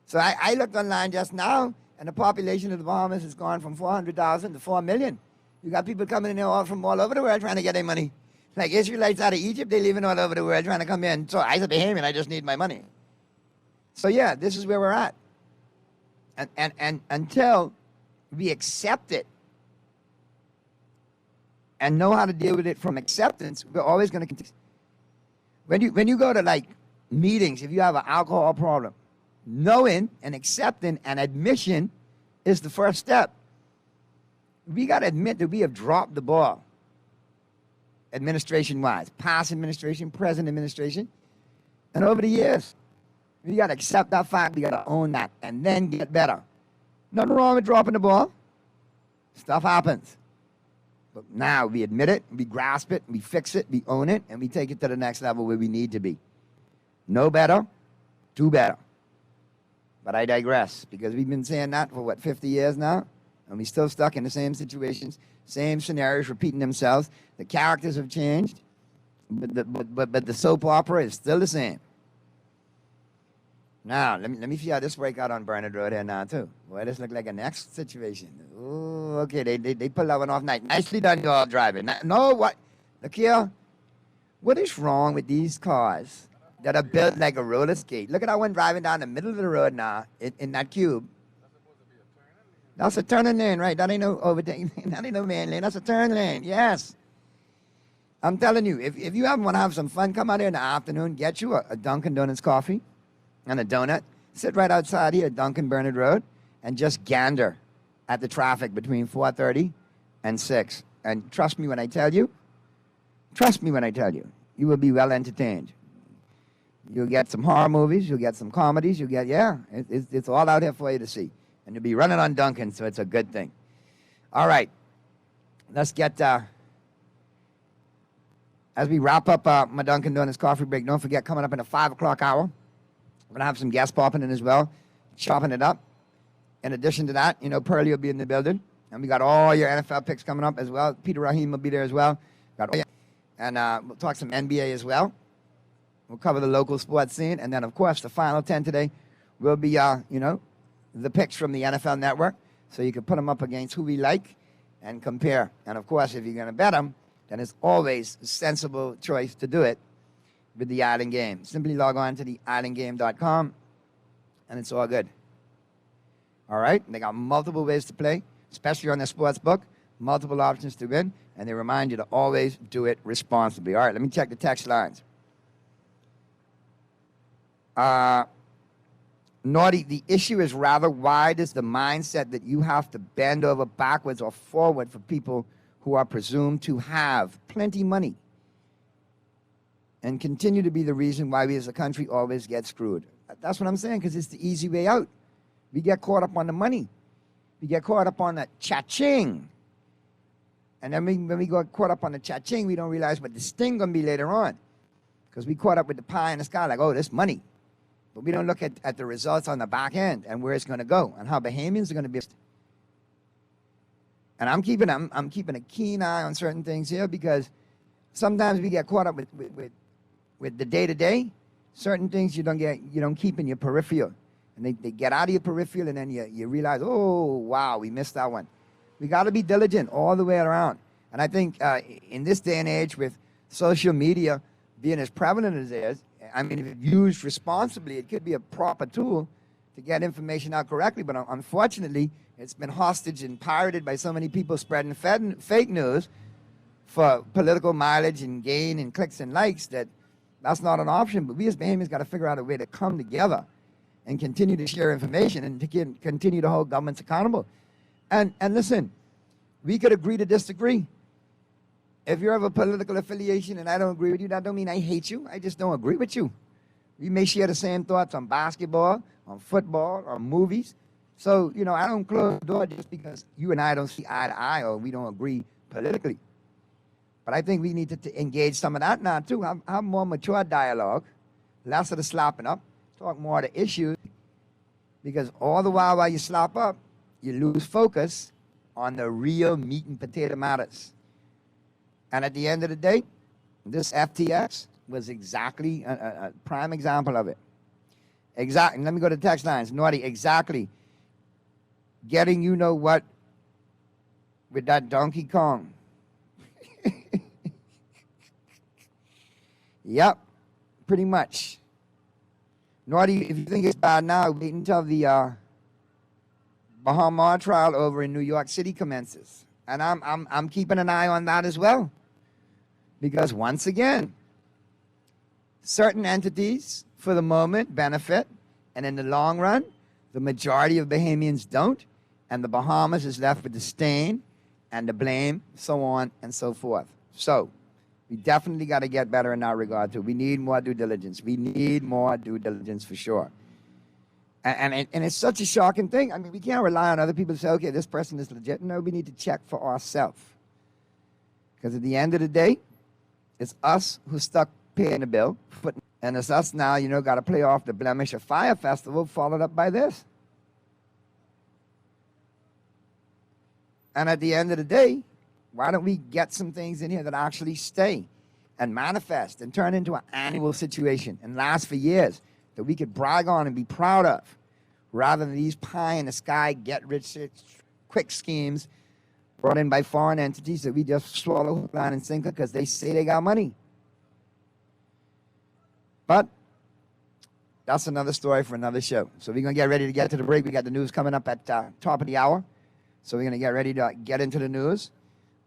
So I looked online just now, and the population of the Bahamas has gone from 400,000 to 4 million. You got people coming in here all from all over the world trying to get their money. Like Israelites out of Egypt, they're living all over the world trying to come in. So as a Bahamian, I just need my money. So yeah, this is where we're at. And until we accept it and know how to deal with it from acceptance, we're always going to continue. When you go to like meetings, if you have an alcohol problem, knowing and accepting and admission is the first step. We got to admit that we have dropped the ball administration-wise, past administration, present administration, and over the years. We got to accept that fact. We got to own that and then get better. Nothing wrong with dropping the ball. Stuff happens. But now we admit it, we grasp it, we fix it, we own it, and we take it to the next level where we need to be. Know better, do better. But I digress, because we've been saying that for, 50 years now? And we're still stuck in the same situations, same scenarios repeating themselves. The characters have changed, but the soap opera is still the same. Now, let me see how this break out on Bernard Road here now, too. Boy, this look like a next situation. Ooh, okay, they pulled that one off nice. Nicely done, you all driving. No, what? Look here. What is wrong with these cars that are built like a roller skate? Look at that one driving down the middle of the road now in that cube. That's a turning lane, right? That ain't no overtaking. That ain't no man lane. That's a turn lane. Yes. I'm telling you, if you ever want to have some fun, come out here in the afternoon, get you a Dunkin' Donuts coffee and a donut. Sit right outside here at Dunkin' Bernard Road and just gander at the traffic between 4:30 and 6. And trust me when I tell you, you will be well entertained. You'll get some horror movies, you'll get some comedies, it's all out here for you to see. And you'll be running on Dunkin', so it's a good thing. All right, let's get, as we wrap up my Dunkin' Donuts coffee break, don't forget, coming up in the 5 o'clock hour, we're going to have some guests popping in as well, chopping it up. In addition to that, Pearlie will be in the building. And we got all your NFL picks coming up as well. Peter Rahim will be there as well. And we'll talk some NBA as well. We'll cover the local sports scene. And then, of course, the final 10 today will be, the picks from the NFL Network. So you can put them up against who we like and compare. And, of course, if you're going to bet them, then it's always a sensible choice to do it with the Island Game. Simply log on to the islandgame.com, and it's all good. All right? They got multiple ways to play, especially on their sports book, multiple options to win, and they remind you to always do it responsibly. All right, let me check the text lines. Naughty, the issue is rather wide is the mindset that you have to bend over backwards or forward for people who are presumed to have plenty money and continue to be the reason why we as a country always get screwed. That's what I'm saying, because it's the easy way out. We get caught up on the money. We get caught up on the cha-ching. And then when we got caught up on the cha-ching, we don't realize what the sting going to be later on. Because we caught up with the pie in the sky, like, oh, this money. But we don't look at the results on the back end and where it's going to go and how Bahamians are going to be. And I'm keeping a keen eye on certain things here, because sometimes we get caught up with the day-to-day. Certain things you don't keep in your peripheral. And they get out of your peripheral, and then you realize, oh, wow, we missed that one. We got to be diligent all the way around. And I think in this day and age, with social media being as prevalent as it is, I mean, if it's used responsibly, it could be a proper tool to get information out correctly. But unfortunately, it's been hostage and pirated by so many people spreading fake news for political mileage and gain and clicks and likes that's not an option. But we as Bahamians got to figure out a way to come together and continue to share information and to continue to hold governments accountable. And listen, we could agree to disagree. If you're of a political affiliation and I don't agree with you, that don't mean I hate you. I just don't agree with you. We may share the same thoughts on basketball, on football, on movies. So, I don't close the door just because you and I don't see eye to eye or we don't agree politically. But I think we need to engage some of that now, too. Have more mature dialogue, less of the slopping up, talk more of the issues. Because all the while you slop up, you lose focus on the real meat and potato matters. And at the end of the day, this FTX was exactly a prime example of it. Exactly. Let me go to the text lines. Naughty, exactly. Getting what with that Donkey Kong. Yep, pretty much. Naughty, if you think it's bad now, wait until the Bahama trial over in New York City commences. And I'm keeping an eye on that as well. Because once again, certain entities, for the moment, benefit, and in the long run, the majority of Bahamians don't, and the Bahamas is left with the stain and the blame, so on and so forth. So, we definitely got to get better in that regard, too. We need more due diligence. We need more due diligence for sure. And it's such a shocking thing. I mean, we can't rely on other people to say, okay, this person is legit. No, we need to check for ourselves. Because at the end of the day, it's us who stuck paying the bill. And it's us now, got to play off the blemish of Fire Festival, followed up by this. And at the end of the day, why don't we get some things in here that actually stay and manifest and turn into an annual situation and last for years that we could brag on and be proud of, rather than these pie-in-the-sky, get-rich-quick schemes brought in by foreign entities that we just swallow hook, line, and sinker because they say they got money. But that's another story for another show. So we're going to get ready to get to the break. We got the news coming up at top of the hour. So we're going to get ready to get into the news.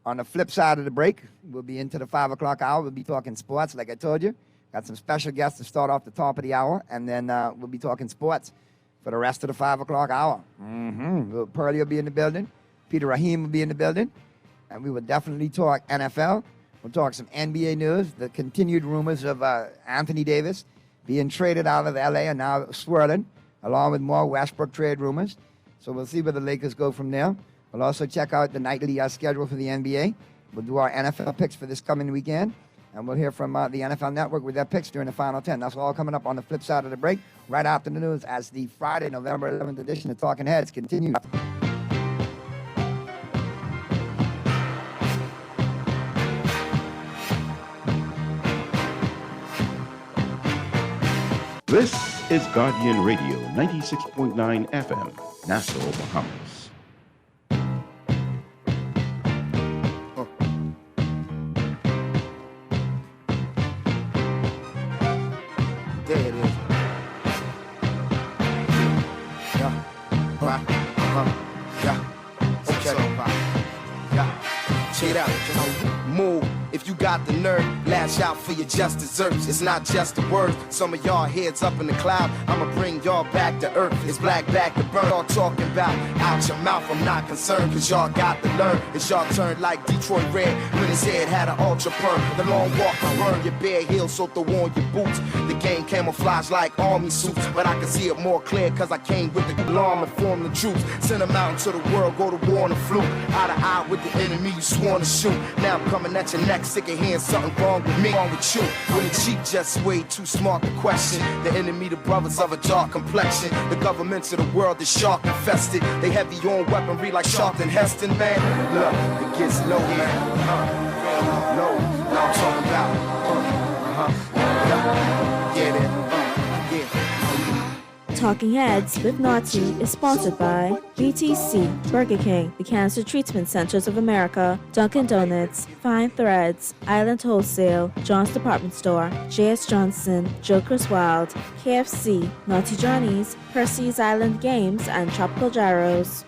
On the flip side of the break, we'll be into the 5 o'clock hour. We'll be talking sports, like I told you. Got some special guests to start off the top of the hour. And then we'll be talking sports for the rest of the 5 o'clock hour. Pearlie will be in the building. Peter Rahim will be in the building. And we will definitely talk NFL. We'll talk some NBA news. The continued rumors of Anthony Davis being traded out of LA are now swirling, along with more Westbrook trade rumors. So we'll see where the Lakers go from there. We'll also check out the nightly schedule for the NBA. We'll do our NFL picks for this coming weekend. And we'll hear from the NFL Network with their picks during the Final 10. That's all coming up on the flip side of the break, right after the news, as the Friday, November 11th edition of Talking Heads continues. This is Guardian Radio 96.9 FM, Nassau, Bahamas. There it is. Yeah. Yeah. Okay. Yeah. Check it out. Just move. If you got the nerve, lash out for your just desserts. It's not just a word. Some of y'all heads up in the cloud. I'ma bring y'all back to earth. It's black back to burn. Y'all talking about out your mouth. I'm not concerned, cause y'all got to learn. It's y'all turn like Detroit Red when his head had an ultra perm. The long walk will burn your bare heels, so throw on your boots. The game camouflage like army suits, but I can see it more clear cause I came with the alarm and formed the troops. Send them out into the world, go to war on the flu. Eye to eye with the enemy you sworn to shoot. Now I'm coming at your neck, sick of hearing something wrong with me, wrong with you. When the cheap just way too smart to question. The enemy, the brothers of a dark complexion. The governments of the world is shark infested. They heavy on weaponry like Sharpton Heston, man. Look, it gets low, man. Low. Now I'm talking about. Get it. Talking Heads with Naughty is sponsored by BTC, Burger King, the Cancer Treatment Centers of America, Dunkin' Donuts, Fine Threads, Island Wholesale, John's Department Store, J.S. Johnson, Joe Chris Wild, KFC, Naughty Johnny's, Percy's Island Games, and Tropical Gyros.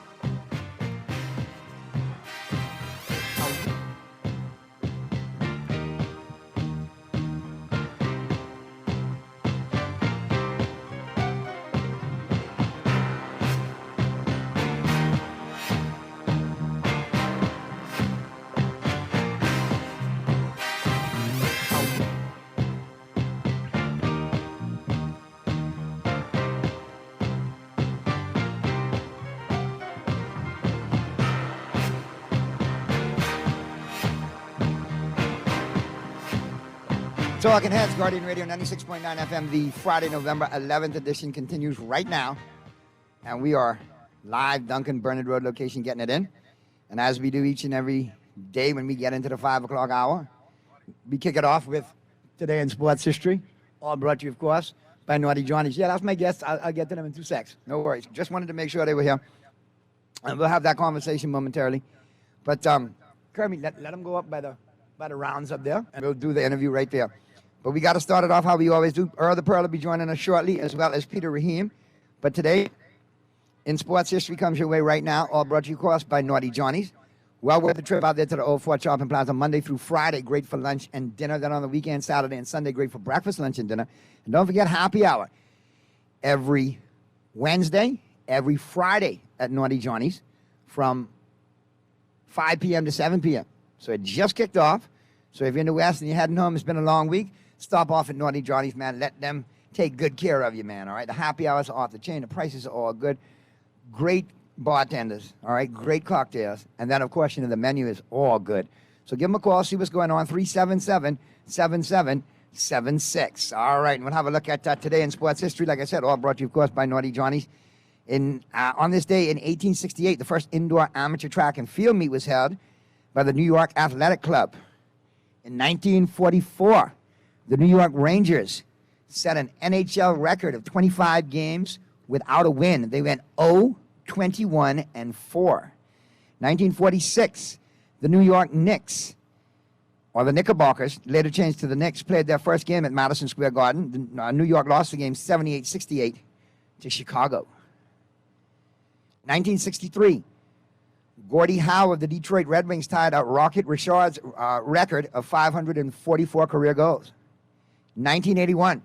Talking Heads, Guardian Radio 96.9 FM. The Friday, November 11th edition continues right now. And we are live, Duncan Burnett Road location, getting it in. And as we do each and every day when we get into the 5 o'clock hour, we kick it off with Today in Sports History. All brought to you, of course, by Naughty Johnny's. Yeah, that's my guest. I'll get to them in 2 seconds. No worries. Just wanted to make sure they were here. And we'll have that conversation momentarily. But, Kermit, let them go up by the rounds up there. And we'll do the interview right there. But we got to start it off how we always do. Earl the Pearl will be joining us shortly, as well as Peter Rahim. But today, in Sports History comes your way right now, all brought to you, of course, by Naughty Johnny's. Well worth the trip out there to the Old Fort Shopping Plaza Monday through Friday. Great for lunch and dinner. Then on the weekend, Saturday and Sunday, great for breakfast, lunch, and dinner. And don't forget happy hour. Every Wednesday, every Friday at Naughty Johnny's from 5 p.m. to 7 p.m. So it just kicked off. So if you're in the West and you're heading home, it's been a long week, stop off at Naughty Johnny's, man. Let them take good care of you, man, all right? The happy hours are off the chain. The prices are all good. Great bartenders, all right? Great cocktails. And then, of course, the menu is all good. So give them a call, see what's going on, 377-7776. All right, and we'll have a look at Today in Sports History. Like I said, all brought to you, of course, by Naughty Johnny's. On this day in 1868, the first indoor amateur track and field meet was held by the New York Athletic Club. In 1944, the New York Rangers set an NHL record of 25 games without a win. They went 0-21-4. 1946, the New York Knicks, or the Knickerbockers, later changed to the Knicks, played their first game at Madison Square Garden. New York lost the game 78-68 to Chicago. 1963, Gordie Howe of the Detroit Red Wings tied out Rocket Richard's record of 544 career goals. 1981,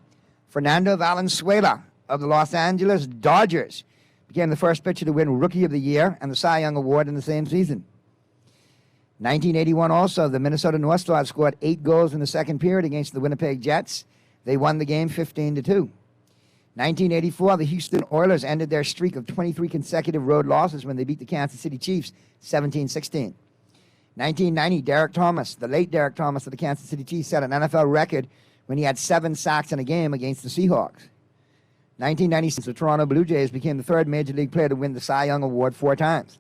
Fernando Valenzuela of the Los Angeles Dodgers became the first pitcher to win Rookie of the Year and the Cy Young Award in the same season. 1981 also, the Minnesota North Stars scored 8 goals in the second period against the Winnipeg Jets. They won the game 15-2. 1984, the Houston Oilers ended their streak of 23 consecutive road losses when they beat the Kansas City Chiefs 17-16. 1990, Derek Thomas, the late Derek Thomas of the Kansas City Chiefs, set an NFL record when he had 7 sacks in a game against the Seahawks. 1996, the Toronto Blue Jays became the third Major League player to win the Cy Young Award 4 times.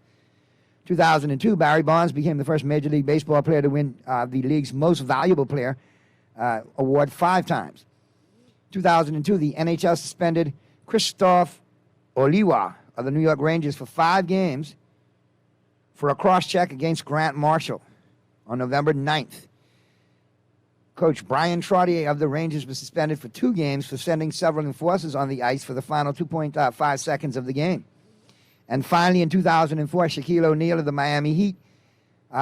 2002, Barry Bonds became the first Major League Baseball player to win the league's Most Valuable Player award 5 times. 2002, the NHL suspended Christoph Oliwa of the New York Rangers for 5 games for a cross-check against Grant Marshall on November 9th. Coach Brian Trottier of the Rangers was suspended for 2 games for sending several enforcers on the ice for the final 2.5 seconds of the game. And finally, in 2004, Shaquille O'Neal of the Miami Heat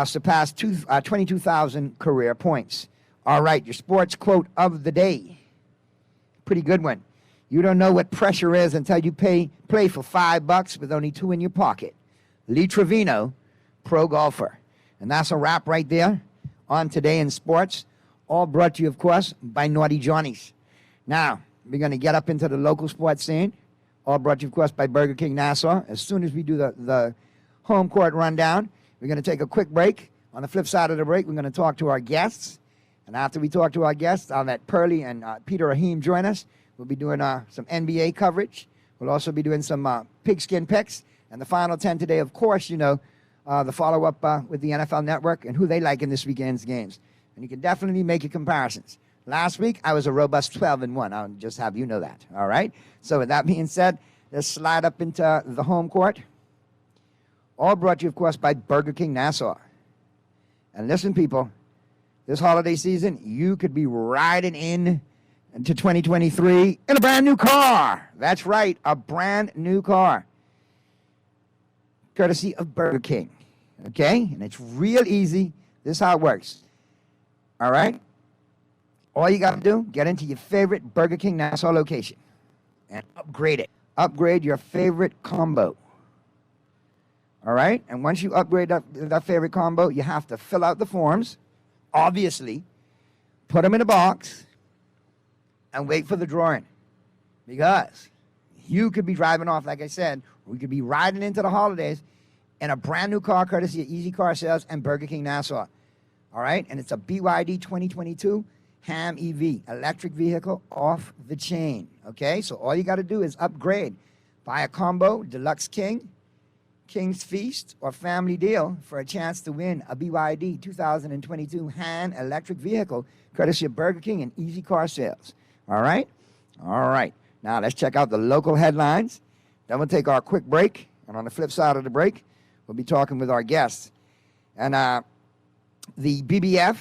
surpassed 22,000 career points. All right, your sports quote of the day. Pretty good one. You don't know what pressure is until you play for $5 with only 2 in your pocket. Lee Trevino, pro golfer. And that's a wrap right there on Today in Sports. All brought to you, of course, by Naughty Johnny's. Now, we're going to get up into the local sports scene. All brought to you, of course, by Burger King Nassau. As soon as we do the home court rundown, we're going to take a quick break. On the flip side of the break, we're going to talk to our guests. And after we talk to our guests, I'll let Pearlie and Peter Rahim join us. We'll be doing some NBA coverage. We'll also be doing some pigskin picks. And the final 10 today, of course, the follow-up with the NFL Network and who they like in this weekend's games. And you can definitely make your comparisons. Last week, I was a robust 12-1. I'll just have you know that, all right? So with that being said, let's slide up into the home court. All brought to you, of course, by Burger King Nassau. And listen, people, this holiday season, you could be riding into 2023 in a brand new car. That's right, a brand new car. Courtesy of Burger King, okay? And it's real easy. This is how it works. All right? All you got to do, get into your favorite Burger King Nassau location and upgrade it. Upgrade your favorite combo. All right? And once you upgrade that favorite combo, you have to fill out the forms, obviously, put them in a box, and wait for the drawing. Because you could be driving off, like I said, we could be riding into the holidays in a brand new car courtesy of Easy Car Sales and Burger King Nassau. All right? And it's a BYD 2022 Ham EV, electric vehicle off the chain. Okay? So all you got to do is upgrade. Buy a combo, Deluxe King, King's Feast, or Family Deal for a chance to win a BYD 2022 Ham electric vehicle courtesy of Burger King and Easy Car Sales. All right? All right. Now let's check out the local headlines. Then we'll take our quick break. And on the flip side of the break, we'll be talking with our guests. And the BBF,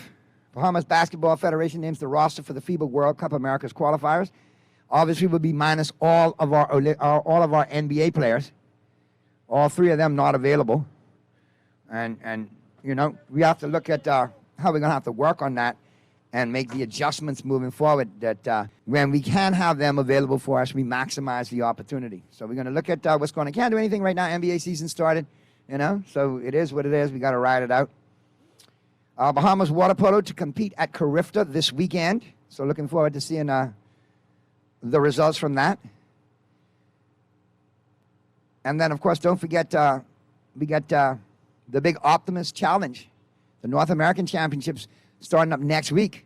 Bahamas Basketball Federation, names the roster for the FIBA World Cup America's qualifiers. Obviously, we'll be minus all of our NBA players. All 3 of them not available. And we have to look at how we're going to have to work on that and make the adjustments moving forward that when we can have them available for us, we maximize the opportunity. So we're going to look at what's going on. Can't do anything right now. NBA season started, so it is what it is. We got to ride it out. Bahamas water polo to compete at Carifta this weekend. So looking forward to seeing the results from that. And then, of course, don't forget we got the big Optimus Challenge, the North American Championships starting up next week.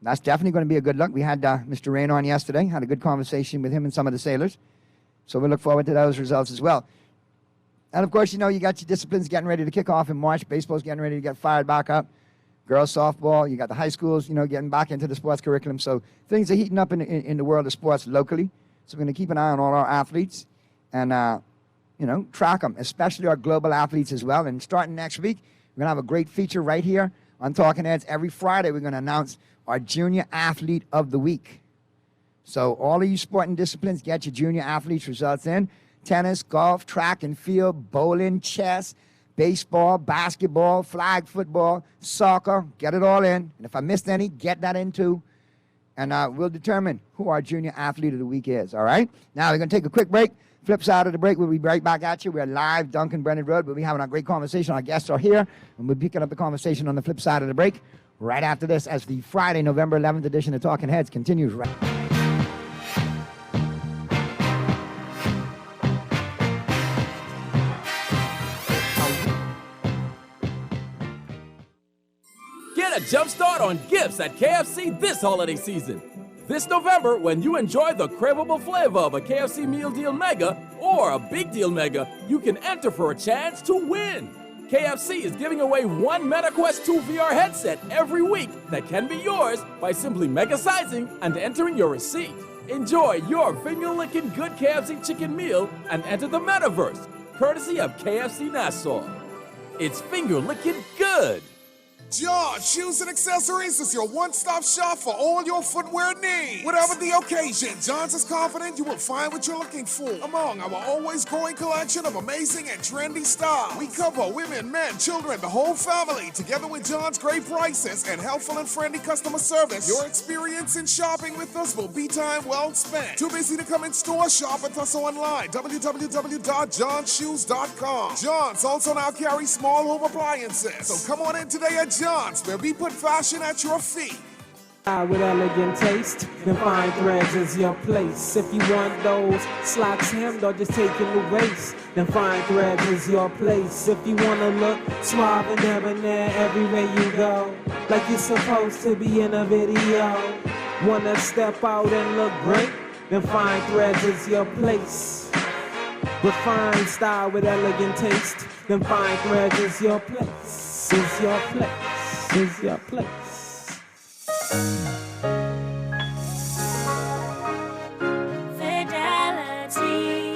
That's definitely going to be a good look. We had Mr. Rain on yesterday, had a good conversation with him and some of the sailors. So we look forward to those results as well. And, of course, you got your disciplines getting ready to kick off in March. Baseball's getting ready to get fired back up. Girls softball, you got the high schools, getting back into the sports curriculum. So things are heating up in the world of sports locally. So we're going to keep an eye on all our athletes and, track them, especially our global athletes as well. And starting next week, we're going to have a great feature right here on Talking Heads. Every Friday, we're going to announce our Junior Athlete of the Week. So all of you sporting disciplines, get your junior athletes results in. Tennis, golf, track and field, bowling, chess, baseball, basketball, flag football, soccer, get it all in. And if I missed any, get that in too. And we'll determine who our junior athlete of the week is, all right? Now, we're going to take a quick break. Flip side of the break, we'll be right back at you. We're live, Duncan Brennan Road. We'll be having a great conversation. Our guests are here, and we'll be picking up the conversation on the flip side of the break right after this as the Friday, November 11th edition of Talking Heads continues right. Get a jump start on gifts at KFC this holiday season. This November, when you enjoy the craveable flavor of a KFC Meal Deal Mega or a Big Deal Mega, you can enter for a chance to win. KFC is giving away one MetaQuest 2 VR headset every week that can be yours by simply mega-sizing and entering your receipt. Enjoy your finger-licking good KFC chicken meal and enter the metaverse, courtesy of KFC Nassau. It's finger-licking good. John Shoes and Accessories is your one-stop shop for all your footwear needs. Whatever the occasion, John's is confident you will find what you're looking for among our always growing collection of amazing and trendy styles. We cover women, men, children, the whole family. Together with John's great prices and helpful and friendly customer service, your experience in shopping with us will be time well spent. Too busy to come in store? Shop with us online. www.johnshoes.com. John's also now carries small home appliances. So come on in today at John's, where we put fashion at your feet. With elegant taste, then Fine Threads is your place. If you want those slacks hemmed or just taking the waist, then Fine Threads is your place. If you wanna look suave and debonair everywhere you go, like you're supposed to be in a video, wanna step out and look great, then Fine Threads is your place. Refined style with elegant taste, then Fine Threads is your place. Is your place. Is your place. Fidelity,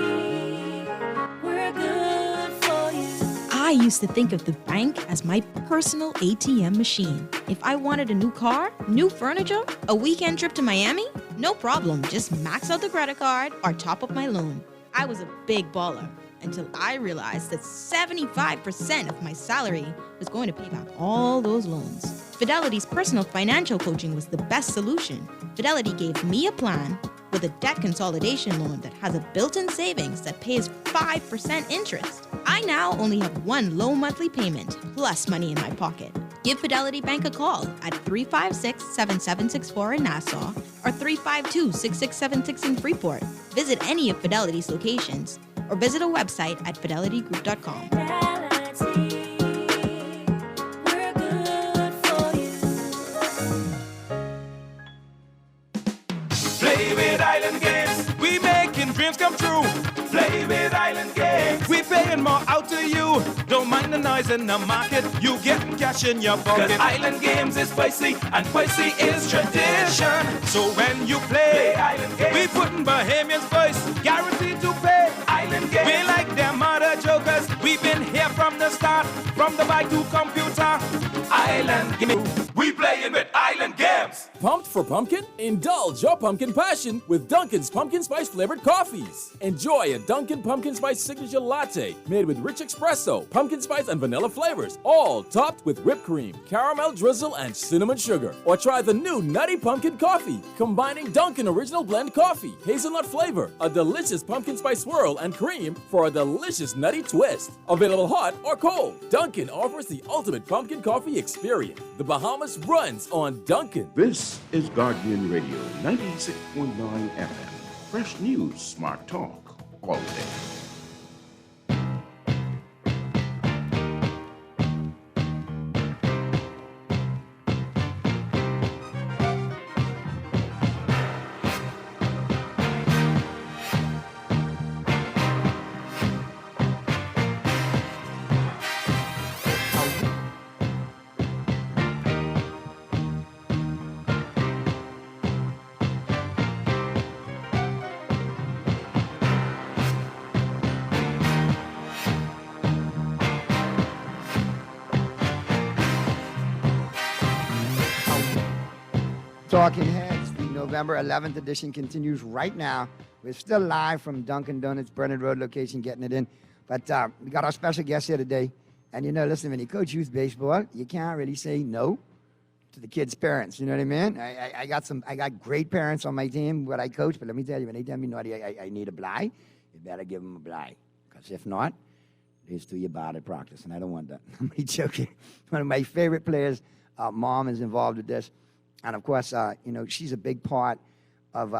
we're good for you. I used to think of the bank as my personal ATM machine. If I wanted a new car, new furniture, a weekend trip to Miami, no problem. Just max out the credit card or top up my loan. I was a big baller until I realized that 75% of my salary was going to pay back all those loans. Fidelity's personal financial coaching was the best solution. Fidelity gave me a plan with a debt consolidation loan that has a built-in savings that pays 5% interest. I now only have one low monthly payment, plus money in my pocket. Give Fidelity Bank a call at 356-7764 in Nassau or 352-6676 in Freeport. Visit any of Fidelity's locations or visit a website at fidelitygroup.com. Play with Island Games, we making dreams come true. Play with Island Games, we paying more out to you. Don't mind the noise in the market, you getting cash in your pocket. 'Cause Island Games is spicy, and spicy is tradition. So when you play Island Games, we putting Bahamians first, guaranteed to pay. Island Games, we like them other jokers. We've been here from the start, from the bike to computer. Island Games, we playing with Island Games. Pumped for pumpkin? Indulge your pumpkin passion with Dunkin's pumpkin spice flavored coffees. Enjoy a Dunkin' pumpkin spice signature latte made with rich espresso, pumpkin spice, and vanilla flavors, all topped with whipped cream, caramel drizzle, and cinnamon sugar. Or try the new Nutty Pumpkin Coffee, combining Dunkin' Original Blend coffee, hazelnut flavor, a delicious pumpkin spice swirl, and cream for a delicious nutty twist. Available hot or cold, Dunkin' offers the ultimate pumpkin coffee experience. The Bahamas runs on Dunkin'. This is Guardian Radio 96.9 FM. Fresh news, smart talk, all day. Talking Heads, the November 11th edition continues right now. We're still live from Dunkin' Donuts, Bernard Road location, getting it in. But we got our special guest here today. And, you know, listen, when you coach youth baseball, you can't really say no to the kids' parents. You know what I mean? I got great parents on my team, what I coach. But let me tell you, when they tell me, Naughty, I need a bly, you better give them a bly. Because if not, it's to your bad at practice. And I don't want that. I'm only joking. One of my favorite players, mom, is involved with this. And, of course, you know, she's a big part of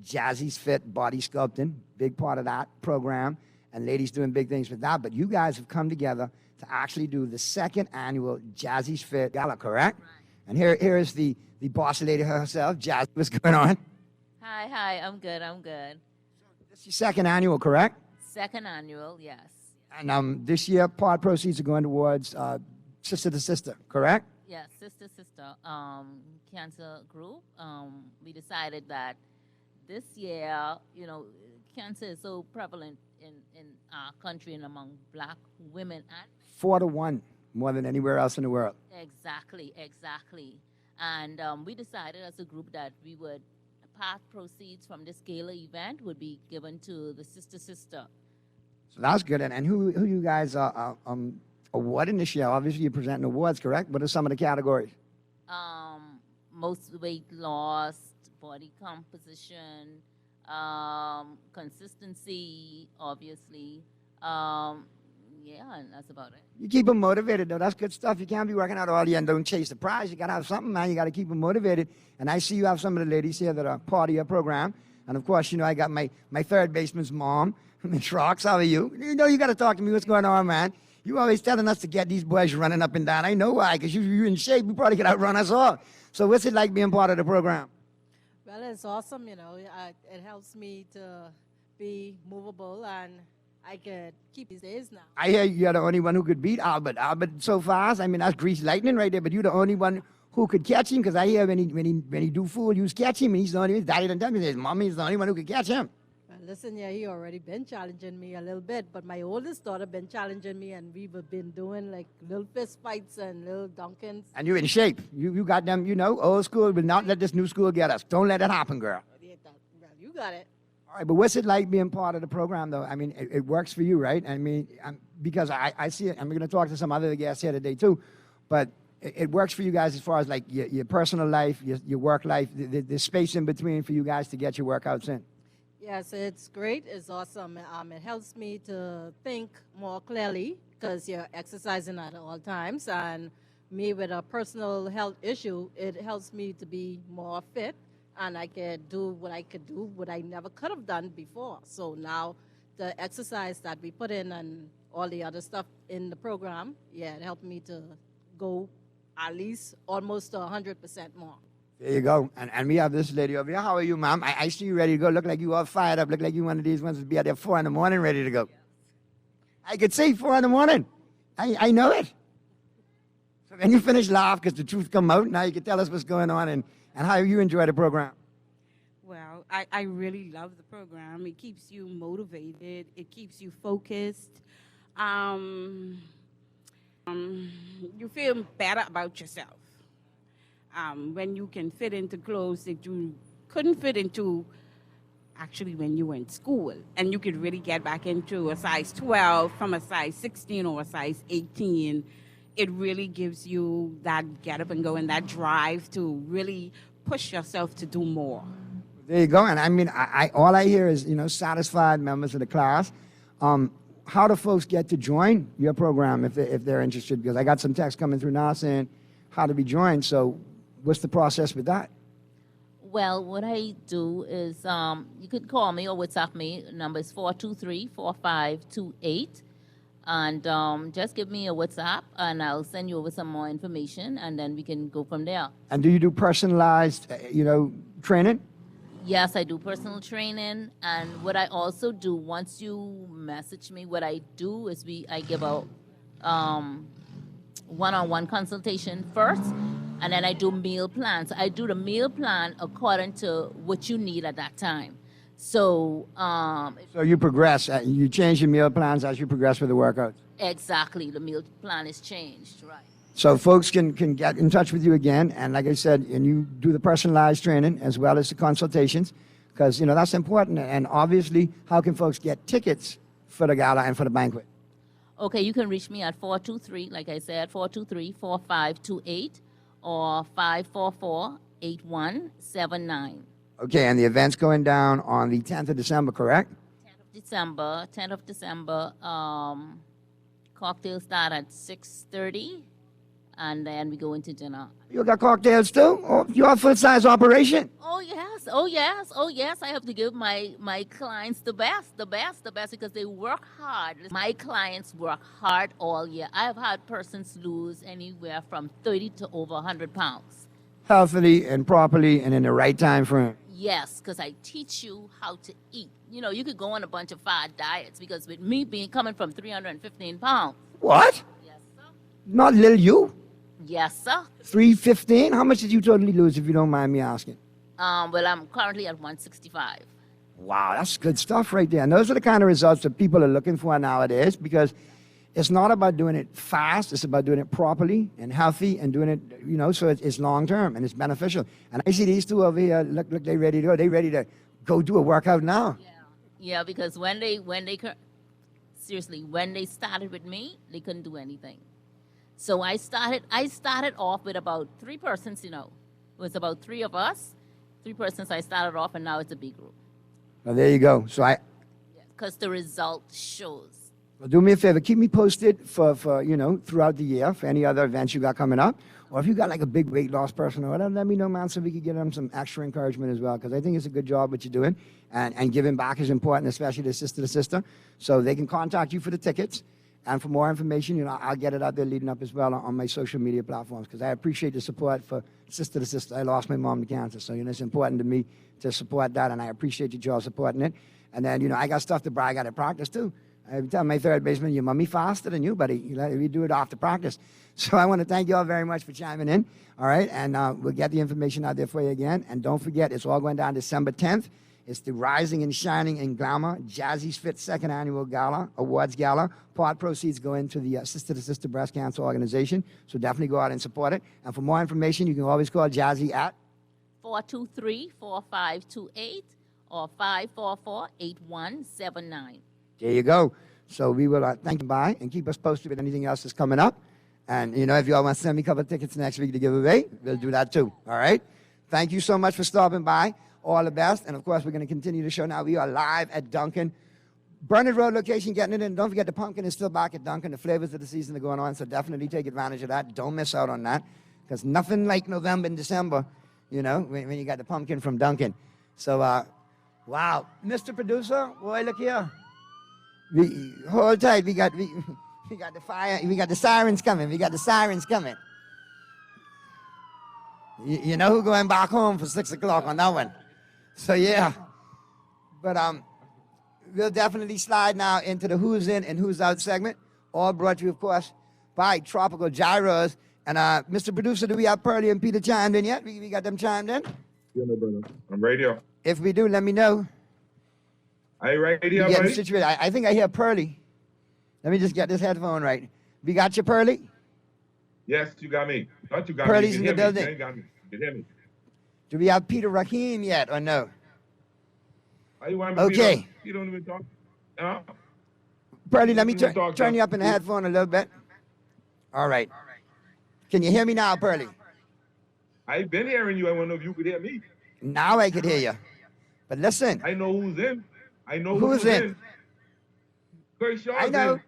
Jazzy's Fit Body Sculpting, big part of that program. And ladies doing big things with that. But you guys have come together to actually do the second annual Jazzy's Fit Gala, correct? Right. And here is the boss lady herself, Jazzy. What's going on? Hi, I'm good. This is your second annual, correct? Second annual, yes. And this year, part proceeds are going towards Sister to Sister, correct? Yes, Sister, cancer group. We decided that this year, cancer is so prevalent in our country and among black women. And 4 to 1, more than anywhere else in the world. exactly. And we decided as a group that we would, part proceeds from this gala event would be given to the Sister. So that's good. And who you guys are awarding this year? Obviously, you're presenting awards, correct? What are some of the categories? Most weight loss, body composition, consistency, obviously. And that's about it. You keep them motivated, though. That's good stuff. You can't be working out all year and don't chase the prize. You got to have something, man. You got to keep them motivated. And I see you have some of the ladies here that are part of your program. And, of course, I got my third baseman's mom, Miss Rocks. How are you? You got to talk to me. What's going on, man? You always telling us to get these boys running up and down. I know why, because you're in shape. You probably could outrun us all. So what's it like being part of the program? Well, it's awesome, it helps me to be movable, and I could keep these days now. I hear you're the only one who could beat Albert. Albert so fast. I mean, that's grease lightning right there, but you're the only one who could catch him, because I hear when he do fool, you catch him, and he's the only one. Daddy done tell me, his mommy's the only one who could catch him. Well, listen, he already been challenging me a little bit, but my oldest daughter been challenging me, and we've been doing like little fist fights and little dunkins. And you're in shape. You got them, old school will not let this new school get us. Don't let it happen, girl. Well, you got it. All right, but what's it like being part of the program, though? I mean, it works for you, right? I mean, because I see it. I'm going to talk to some other guests here today, too. But it works for you guys as far as, like, your personal life, your work life, the space in between for you guys to get your workouts in. Yes, it's great. It's awesome. It helps me to think more clearly because you're exercising at all times. And me with a personal health issue, it helps me to be more fit. And I can do what I never could have done before. So now the exercise that we put in and all the other stuff in the program, it helped me to go at least almost 100% more. There you go. And we have this lady over here. How are you, ma'am? I see you ready to go. Look like you all fired up. Look like you one of these ones to be out there 4 in the morning ready to go. I could see 4 in the morning. I know it. So when you finish laugh because the truth come out, now you can tell us what's going on and how you enjoy the program. Well, I really love the program. It keeps you motivated. It keeps you focused. You feel better about yourself. When you can fit into clothes that you couldn't fit into actually when you were in school. And you could really get back into a size 12 from a size 16 or a size 18. It really gives you that get up and go and that drive to really push yourself to do more. There you go. And I mean, all I hear is, satisfied members of the class. How do folks get to join your program if they're interested? Because I got some text coming through now saying how to be joined. So what's the process with that? Well, what I do is you could call me or WhatsApp me. Number is 423-4528. And just give me a WhatsApp, and I'll send you over some more information, and then we can go from there. And do you do personalized, training? Yes, I do personal training. And what I also do, once you message me, what I do is I give out one-on-one consultation first, and then I do meal plans. I do the meal plan according to what you need at that time. So you progress. You change your meal plans as you progress with the workouts. Exactly. The meal plan is changed, right. So folks can get in touch with you again. And like I said, and you do the personalized training as well as the consultations because, that's important. And obviously, how can folks get tickets for the gala and for the banquet? Okay, you can reach me at 423, like I said, 423-4528 or 544-8179. Okay, and the event's going down on the 10th of December, correct? 10th of December. Cocktails start at 6:30, and then we go into dinner. You got cocktails too? Oh, you're a full-size operation? Oh, yes. I have to give my clients the best, because they work hard. My clients work hard all year. I have had persons lose anywhere from 30 to over 100 pounds. Healthily and properly and in the right time frame. Yes, because I teach you how to eat. You could go on a bunch of fad diets because with me coming from 315 pounds. What? Yes, sir. Not little you? Yes, sir. 315? How much did you totally lose if you don't mind me asking? Well, I'm currently at 165. Wow, that's good stuff right there. And those are the kind of results that people are looking for nowadays, because it's not about doing it fast. It's about doing it properly and healthy and doing it, so it's long term and it's beneficial. And I see these two over here, look, they're ready to go. They're ready to go do a workout now. Yeah, because when they started with me, they couldn't do anything. So I started off with about 3 persons, It was about 3 of us, 3 persons I started off, and now it's a big group. Well, there you go. So Because the result shows. well, do me a favor, keep me posted for throughout the year for any other events you got coming up. Or if you got like a big weight loss person or whatever, let me know, man, so we can get them some extra encouragement as well. Because I think it's a good job what you're doing. And giving back is important, especially to sister. So they can contact you for the tickets. And for more information, I'll get it out there leading up as well on my social media platforms. Because I appreciate the support for sister to sister. I lost my mom to cancer. So, it's important to me to support that. And I appreciate you all supporting it. And then, I got stuff to brag at practice too. I tell my third baseman, your mommy faster than you, buddy. We do it after practice. So I want to thank you all very much for chiming in. All right. And we'll get the information out there for you again. And don't forget, it's all going down December 10th. It's the Rising and Shining in Glamour Jazzy's Fit Second Annual Gala, Awards Gala. Part proceeds go into the Sister to Sister Breast Cancer Organization. So definitely go out and support it. And for more information, you can always call Jazzy at 423-4528 or 544-8179. There you go. So we will thank you bye and keep us posted with anything else that's coming up. And, if you all want to send me a couple of tickets next week to give away, we'll do that too. All right? Thank you so much for stopping by. All the best. And, of course, we're going to continue the show now. We are live at Duncan. Burnett Road location, getting it in. Don't forget the pumpkin is still back at Duncan. The flavors of the season are going on, so definitely take advantage of that. Don't miss out on that, because nothing like November and December, when you got the pumpkin from Duncan. So, wow. Mr. Producer, boy, look here. Hold tight. We got the fire. We got the sirens coming. You know who going back home for 6 o'clock on that one. So, yeah. But we'll definitely slide now into the Who's In and Who's Out segment, all brought to you, of course, by Tropical Gyros. And Mr. Producer, do we have Pearlie and Peter chimed in yet? We got them chimed in? Yeah, no, brother. I'm radio. If we do, let me know. Are you radio, Getting buddy? situated. I think I hear Pearlie. Let me just get this headphone right. We got you, Pearlie? Yes, you got me. Not you got Pearlie's me. You in can the hear me. building. You got me. You can hear me. Do we have Peter Rahim yet or no? Are you want Okay. Peter? You don't even talk. No. Pearlie, let me You talk, turn you up in the headphone a little bit. All right. Can you hear me now, Pearlie? I've been hearing you. I want to know if you could hear me. Now I could hear you. But listen. I know who's in. I know Who's in? Kershaw's I know. in.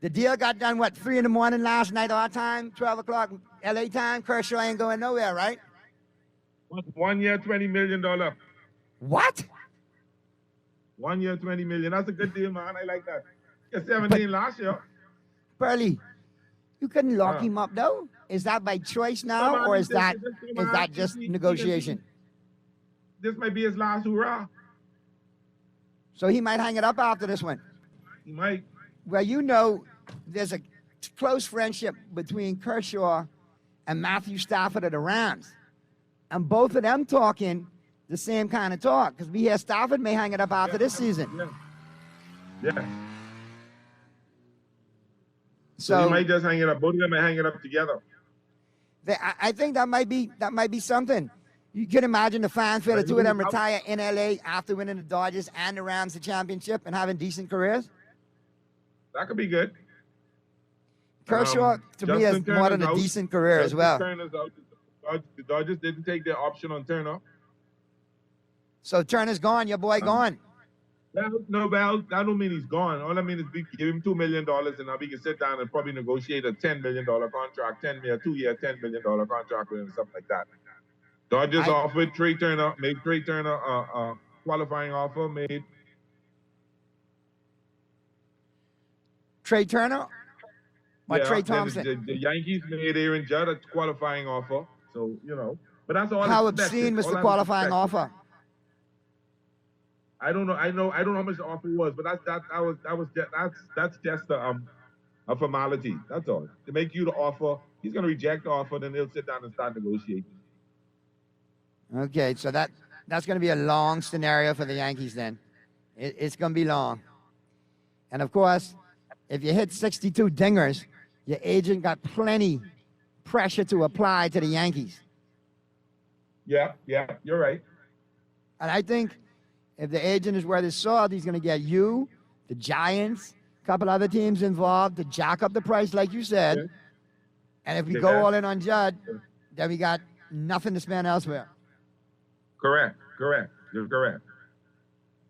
The deal got done, 3 in the morning last night, our time, 12 o'clock, LA time. Kershaw ain't going nowhere, right? 1 year, $20 million. What? 1 year, $20 million. That's a good deal, man. I like that. Yeah, 17 last year. Pearlie, you couldn't lock him up, though? Is that by choice now, man, or is this- that this- just he- negotiation? This might be his last hurrah. So he might hang it up after this one. He might. Well, there's a close friendship between Kershaw and Matthew Stafford of the Rams. And both of them talking the same kind of talk. Because we hear Stafford may hang it up after this season. Yeah. So he might just hang it up. Both of them might hang it up together. I think that might be something. You can imagine the fanfare, the two of them retire in LA after winning the Dodgers and the Rams the championship and having decent careers. That could be good. Kershaw, to me, has Justin more than Turner's a out. decent career as Justin well. Turner's out. The Dodgers didn't take their option on Turner. So Turner's gone, your boy gone. No, that don't mean he's gone. All I mean is we give him $2 million, and now we can sit down and probably negotiate a $10 million contract, 2-year, $10 million contract with him, something like that. Dodgers offered Trey Turner, made Trey Turner a qualifying offer, made Trey Turner or Trey then Thompson? The Yankees made Aaron Judd a qualifying offer, so But that's all. How expected. obscene was All the I qualifying expected. offer? I don't know. I don't know how much the offer was, but that's just a formality. That's all. To make you the offer, he's gonna reject the offer, then they'll sit down and start negotiating. Okay, so That's going to be a long scenario for the Yankees then. It's going to be long. And, of course, if you hit 62 dingers, your agent got plenty pressure to apply to the Yankees. Yeah, you're right. And I think if the agent is worth his salt, he's going to get you, the Giants, a couple other teams involved to jack up the price, like you said. Yeah. And if we go all in on Judd, then we got nothing to spend elsewhere. Correct. You're correct.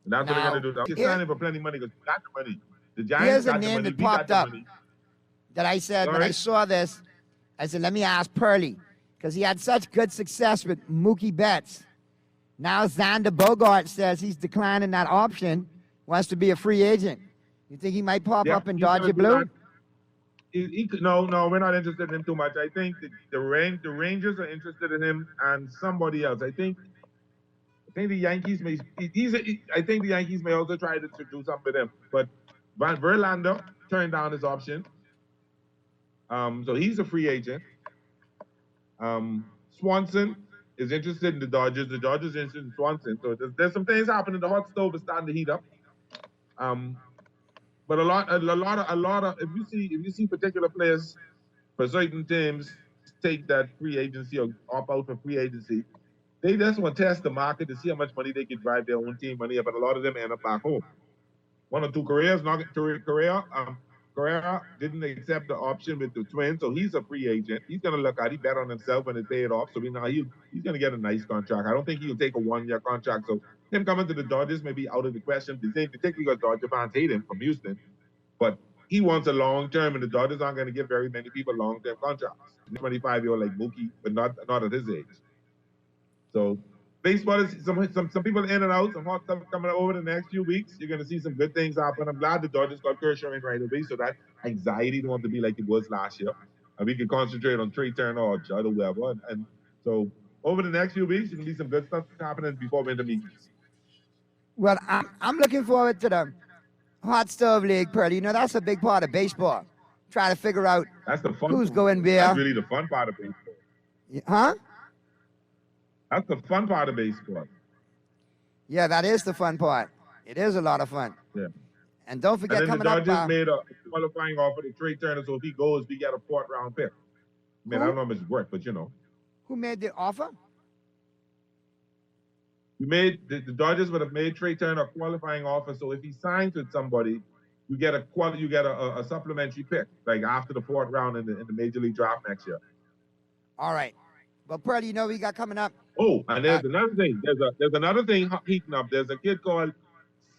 And that's what they're going to do. He's Here- signing for plenty of money because we got the money. The Giants Here's a got the name money. that We got popped the up money. that I said when I Sorry? saw this, I said, let me ask Pearlie, because he had such good success with Mookie Betts. Now Xander Bogart says he's declining that option, wants to be a free agent. You think he might pop Yeah, up in he's gonna Dodger do Blue? that. No, we're not interested in him too much. I think the Rangers are interested in him and somebody else. I think the Yankees may. I think the Yankees may also try to do something with him. But Verlander turned down his option, so he's a free agent. Swanson is interested in the Dodgers. The Dodgers are interested in Swanson. So there's some things happening. The hot stove is starting to heat up. But a lot of if you see particular players for certain teams take that free agency or opt out for free agency, they just want to test the market to see how much money they can drive their own team money up, but a lot of them end up back home. One or two Correa didn't accept the option with the Twins, so he's a free agent. He's going to look out. He bet on himself when it paid off, so we know he's going to get a nice contract. I don't think he'll take a one-year contract, so him coming to the Dodgers may be out of the question, particularly because Dodger fans hate him from Houston. But he wants a long-term, and the Dodgers aren't going to give very many people long-term contracts. 25-year-old like Mookie, but not at his age. So baseball is some people in and out, some hot stuff coming over the next few weeks. You're going to see some good things happen. I'm glad the Dodgers got Kershaw in right away, so that anxiety don't want to be like it was last year. And we can concentrate on Trey Turner or Judd or whoever. And so over the next few weeks, you can see some good stuff happening before winter meetings. Well, I'm looking forward to the Hot Stove League, Pearlie. You know, that's a big part of baseball. Try to figure out That's the fun who's part. going where. That's really the fun part of baseball. Huh? That's the fun part of baseball. Yeah, that is the fun part. It is a lot of fun. Yeah. And don't forget And then the coming up. Dodgers made a qualifying offer to Trey Turner, so if he goes, we get a 4th round pick. I mean, I don't know how much it's worth, but you know. Who made the offer? We made the Dodgers would have made Trey Turner a qualifying offer, so if he signs with somebody, you get a supplementary pick, like after the 4th round in the Major League Draft next year. All right. But Pearlie, you know we got coming up. Oh, and there's another thing. There's another thing heating up. There's a kid called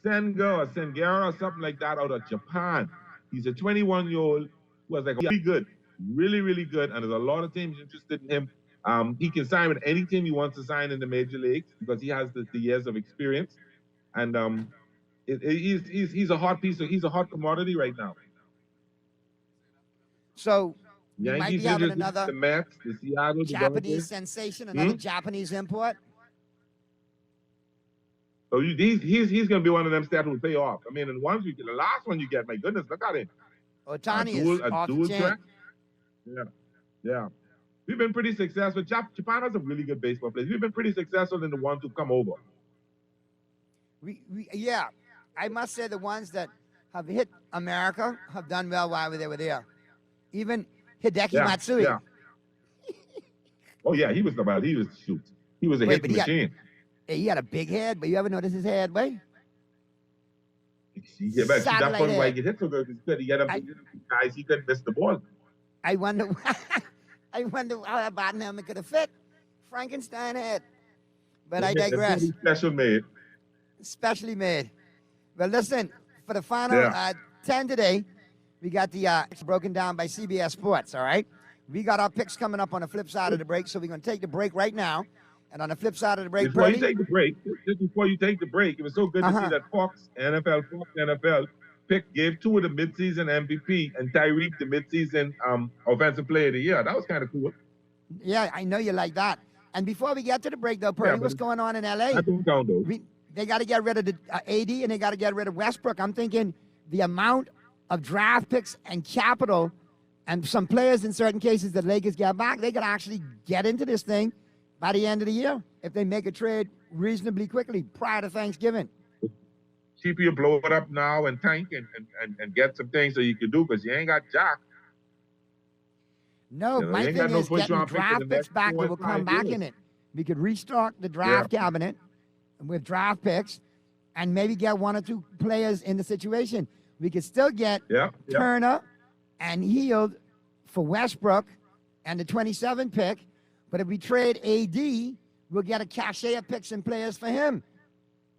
Sengera or something like that out of Japan. He's a 21-year-old who was like really good, really good, and there's a lot of teams interested in him. He can sign with any team he wants to sign in the major leagues because he has the years of experience, and he's a hot he's a hot commodity right now. So we might be Yankees having interested, another the Mets, the Seattle, the Japanese Dodgers. sensation, another Japanese import. So he's going to be one of them stats who will pay off. I mean, and the last one you get, my goodness, look at him. Otani a is off dual the chain. track. Yeah. We've been pretty successful. Japan has some really good baseball players. We've been pretty successful in the ones who come over. Yeah, I must say the ones that have hit America have done well while they were there. Even Hideki Matsui. Yeah. Oh yeah, he was a Wait, hit machine. He had a big head, but you ever notice his head, way? Yeah, but that's Satellite why he head. get hit so good. He's good. He had guys. He couldn't miss the ball. I wonder how that bottom helmet could have fit. Frankenstein head. But I digress. That's special made. Specially made. Well, listen, for the final 10 today, we got the broken down by CBS Sports, all right? We got our picks coming up on the flip side of the break, so we're going to take the break right now. And on the flip side of the break, Before you take the break, it was so good to see that Fox NFL gave 2 of the midseason MVP and Tyreek the midseason offensive player of the year. That was kind of cool. Yeah, I know you like that. And before we get to the break, though, Purdy, what's going on in L.A.? That don't count, though. They got to get rid of the AD and they got to get rid of Westbrook. I'm thinking the amount of draft picks and capital and some players in certain cases that Lakers get back, they could actually get into this thing by the end of the year. if they make a trade reasonably quickly prior to Thanksgiving. Cheaper you blow it up now and tank and get some things that you can do because you ain't got Jack. No, You know, my you ain't thing got no is first getting round pick in draft the picks next back 4 that and will come 5 back years. in it. We could restock the draft cabinet with draft picks and maybe get 1 or 2 players in the situation. We could still get Turner and Hield for Westbrook and the 27 pick. But if we trade AD, we'll get a cachet of picks and players for him,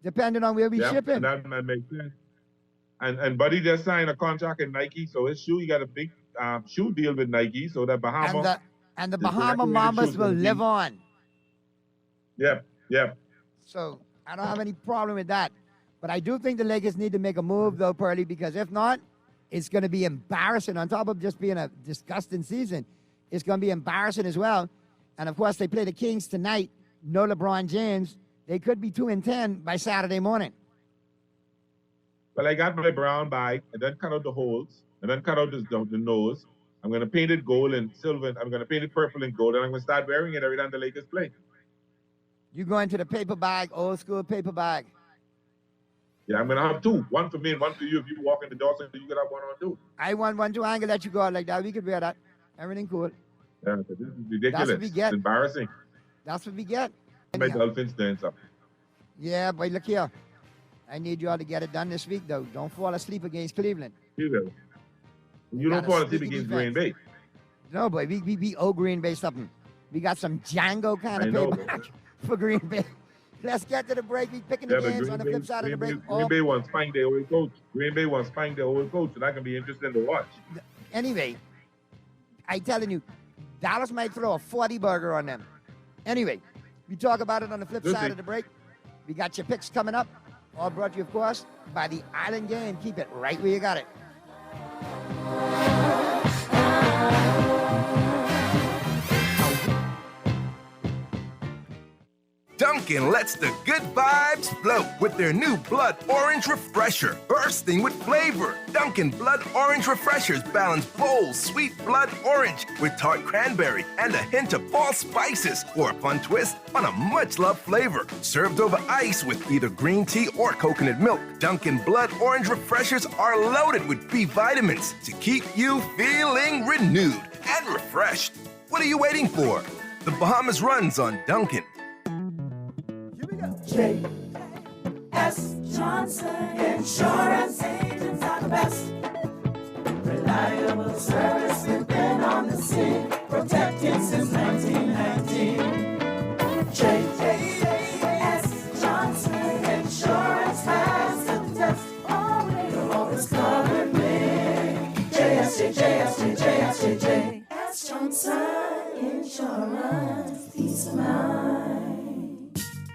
depending on where we ship him. That makes sense. And Buddy just signed a contract in Nike, so his shoe, he got a big shoe deal with Nike, so that Bahama. And the Bahama Mambas will live on. Yep. So I don't have any problem with that. But I do think the Lakers need to make a move, though, Pearly, because if not, it's going to be embarrassing. On top of just being a disgusting season, it's going to be embarrassing as well. And, of course, they play the Kings tonight. No LeBron James. They could be 2-10 by Saturday morning. Well, I got my brown bag, and then cut out the holes, and then cut out the nose. I'm going to paint it gold and silver. I'm going to paint it purple and gold, and I'm going to start wearing it every time the Lakers play. You go into the paper bag, old school paper bag. Yeah, I'm going to have 2. 1 for me and 1 for you. If you walk in the door, so you can have 1 on 2. I want 1 to angle let you go out like that. We could wear that. Everything cool. Yeah, this is ridiculous. That's what we get. It's embarrassing. That's what we get. My Dolphins doing something. Yeah, but look here. I need you all to get it done this week, though. Don't fall asleep against Cleveland. You will. You don't fall asleep against Green Bay. No, but we beat old Green Bay something. We got some Django kind of payback for Green Bay. Let's get to the break. We picking the games on the flip side of the break. Green Bay wants to find their old coach. Green Bay wants to find their old coach, and that can be interesting to watch. Anyway, I telling you, Dallas might throw a 40 burger on them. Anyway, we talk about it on the flip side of the break. We got your picks coming up. All brought to you, of course, by the Island Game. Keep it right where you got it. Dunkin' lets the good vibes flow with their new Blood Orange Refresher, bursting with flavor. Dunkin' Blood Orange Refreshers balance bold, sweet blood orange with tart cranberry and a hint of fall spices for a fun twist on a much-loved flavor. Served over ice with either green tea or coconut milk, Dunkin' Blood Orange Refreshers are loaded with B vitamins to keep you feeling renewed and refreshed. What are you waiting for? The Bahamas runs on Dunkin'. J.S. Johnson Insurance Agents are the best. Reliable service, we've been on the scene, protected since 1919. J.S. Johnson Insurance has the test. You'll always cover me. J.S. Johnson Insurance, peace of mind.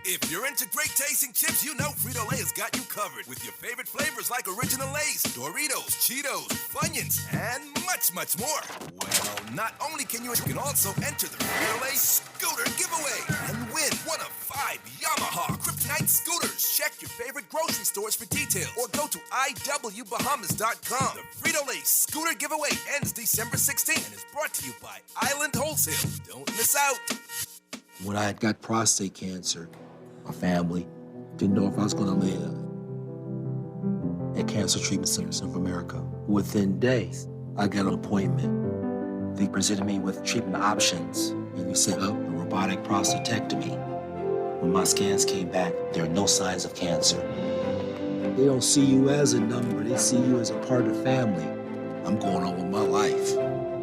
If you're into great tasting chips, you know Frito-Lay has got you covered with your favorite flavors like Original Lay's, Doritos, Cheetos, Funyuns, and much, much more. Well, not only can you can also enter the Frito-Lay Scooter Giveaway and win one of 5 Yamaha Kryptonite scooters. Check your favorite grocery stores for details or go to iwbahamas.com. The Frito-Lay Scooter Giveaway ends December 16th and is brought to you by Island Wholesale. Don't miss out. When I had got prostate cancer, my family didn't know if I was going to live at Cancer Treatment Centers of America. Within days, I got an appointment. They presented me with treatment options, and we set up a robotic prostatectomy. When my scans came back, there are no signs of cancer. They don't see you as a number, they see you as a part of the family. I'm going on with my life.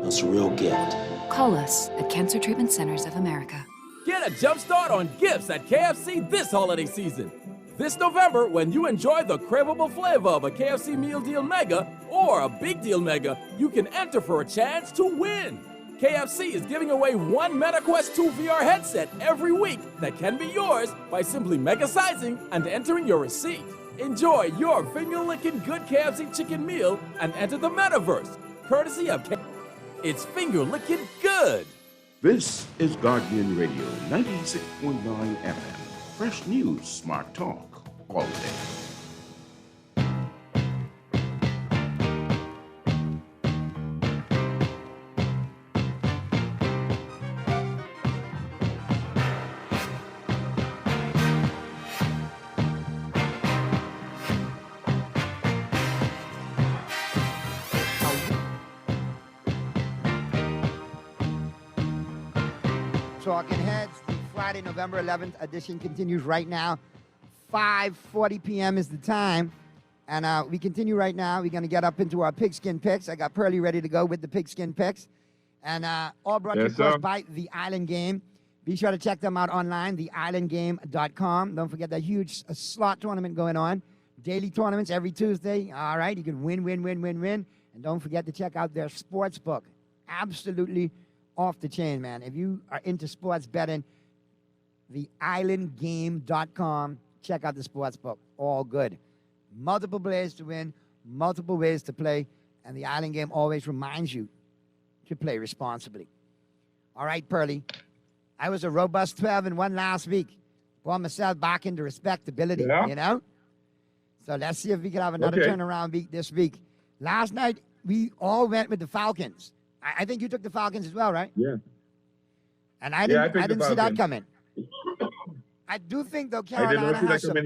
That's a real gift. Call us at Cancer Treatment Centers of America. Get a jump start on gifts at KFC this holiday season. This November, when you enjoy the craveable flavor of a KFC Meal Deal Mega or a Big Deal Mega, you can enter for a chance to win. KFC is giving away one MetaQuest 2 VR headset every week that can be yours by simply mega-sizing and entering your receipt. Enjoy your finger-licking good KFC chicken meal and enter the metaverse, courtesy of KFC. It's finger-licking good. This is Guardian Radio 96.9 FM. Fresh news, smart talk, all day. Talking Heads. The Friday, November 11th edition continues right now. 5:40 p.m. is the time. And we continue right now. We're going to get up into our pigskin picks. I got Pearly ready to go with the pigskin picks. And all brought to you, of course, by The Island Game. Be sure to check them out online, theislandgame.com. Don't forget that huge slot tournament going on. Daily tournaments every Tuesday. All right, you can win. And don't forget to check out their sports book. Absolutely off the chain, man. If you are into sports betting, theislandgame.com. Check out the sports book. All good. Multiple ways to win, multiple ways to play, and the Island Game always reminds you to play responsibly. All right, Pearly. I was a robust 12-1 last week. Brought myself back into respectability, you know? So let's see if we can have another turnaround week this week. Last night, we all went with the Falcons. I think you took the Falcons as well, right? Yeah. And I didn't see that coming. I do think, though, Carolina has some...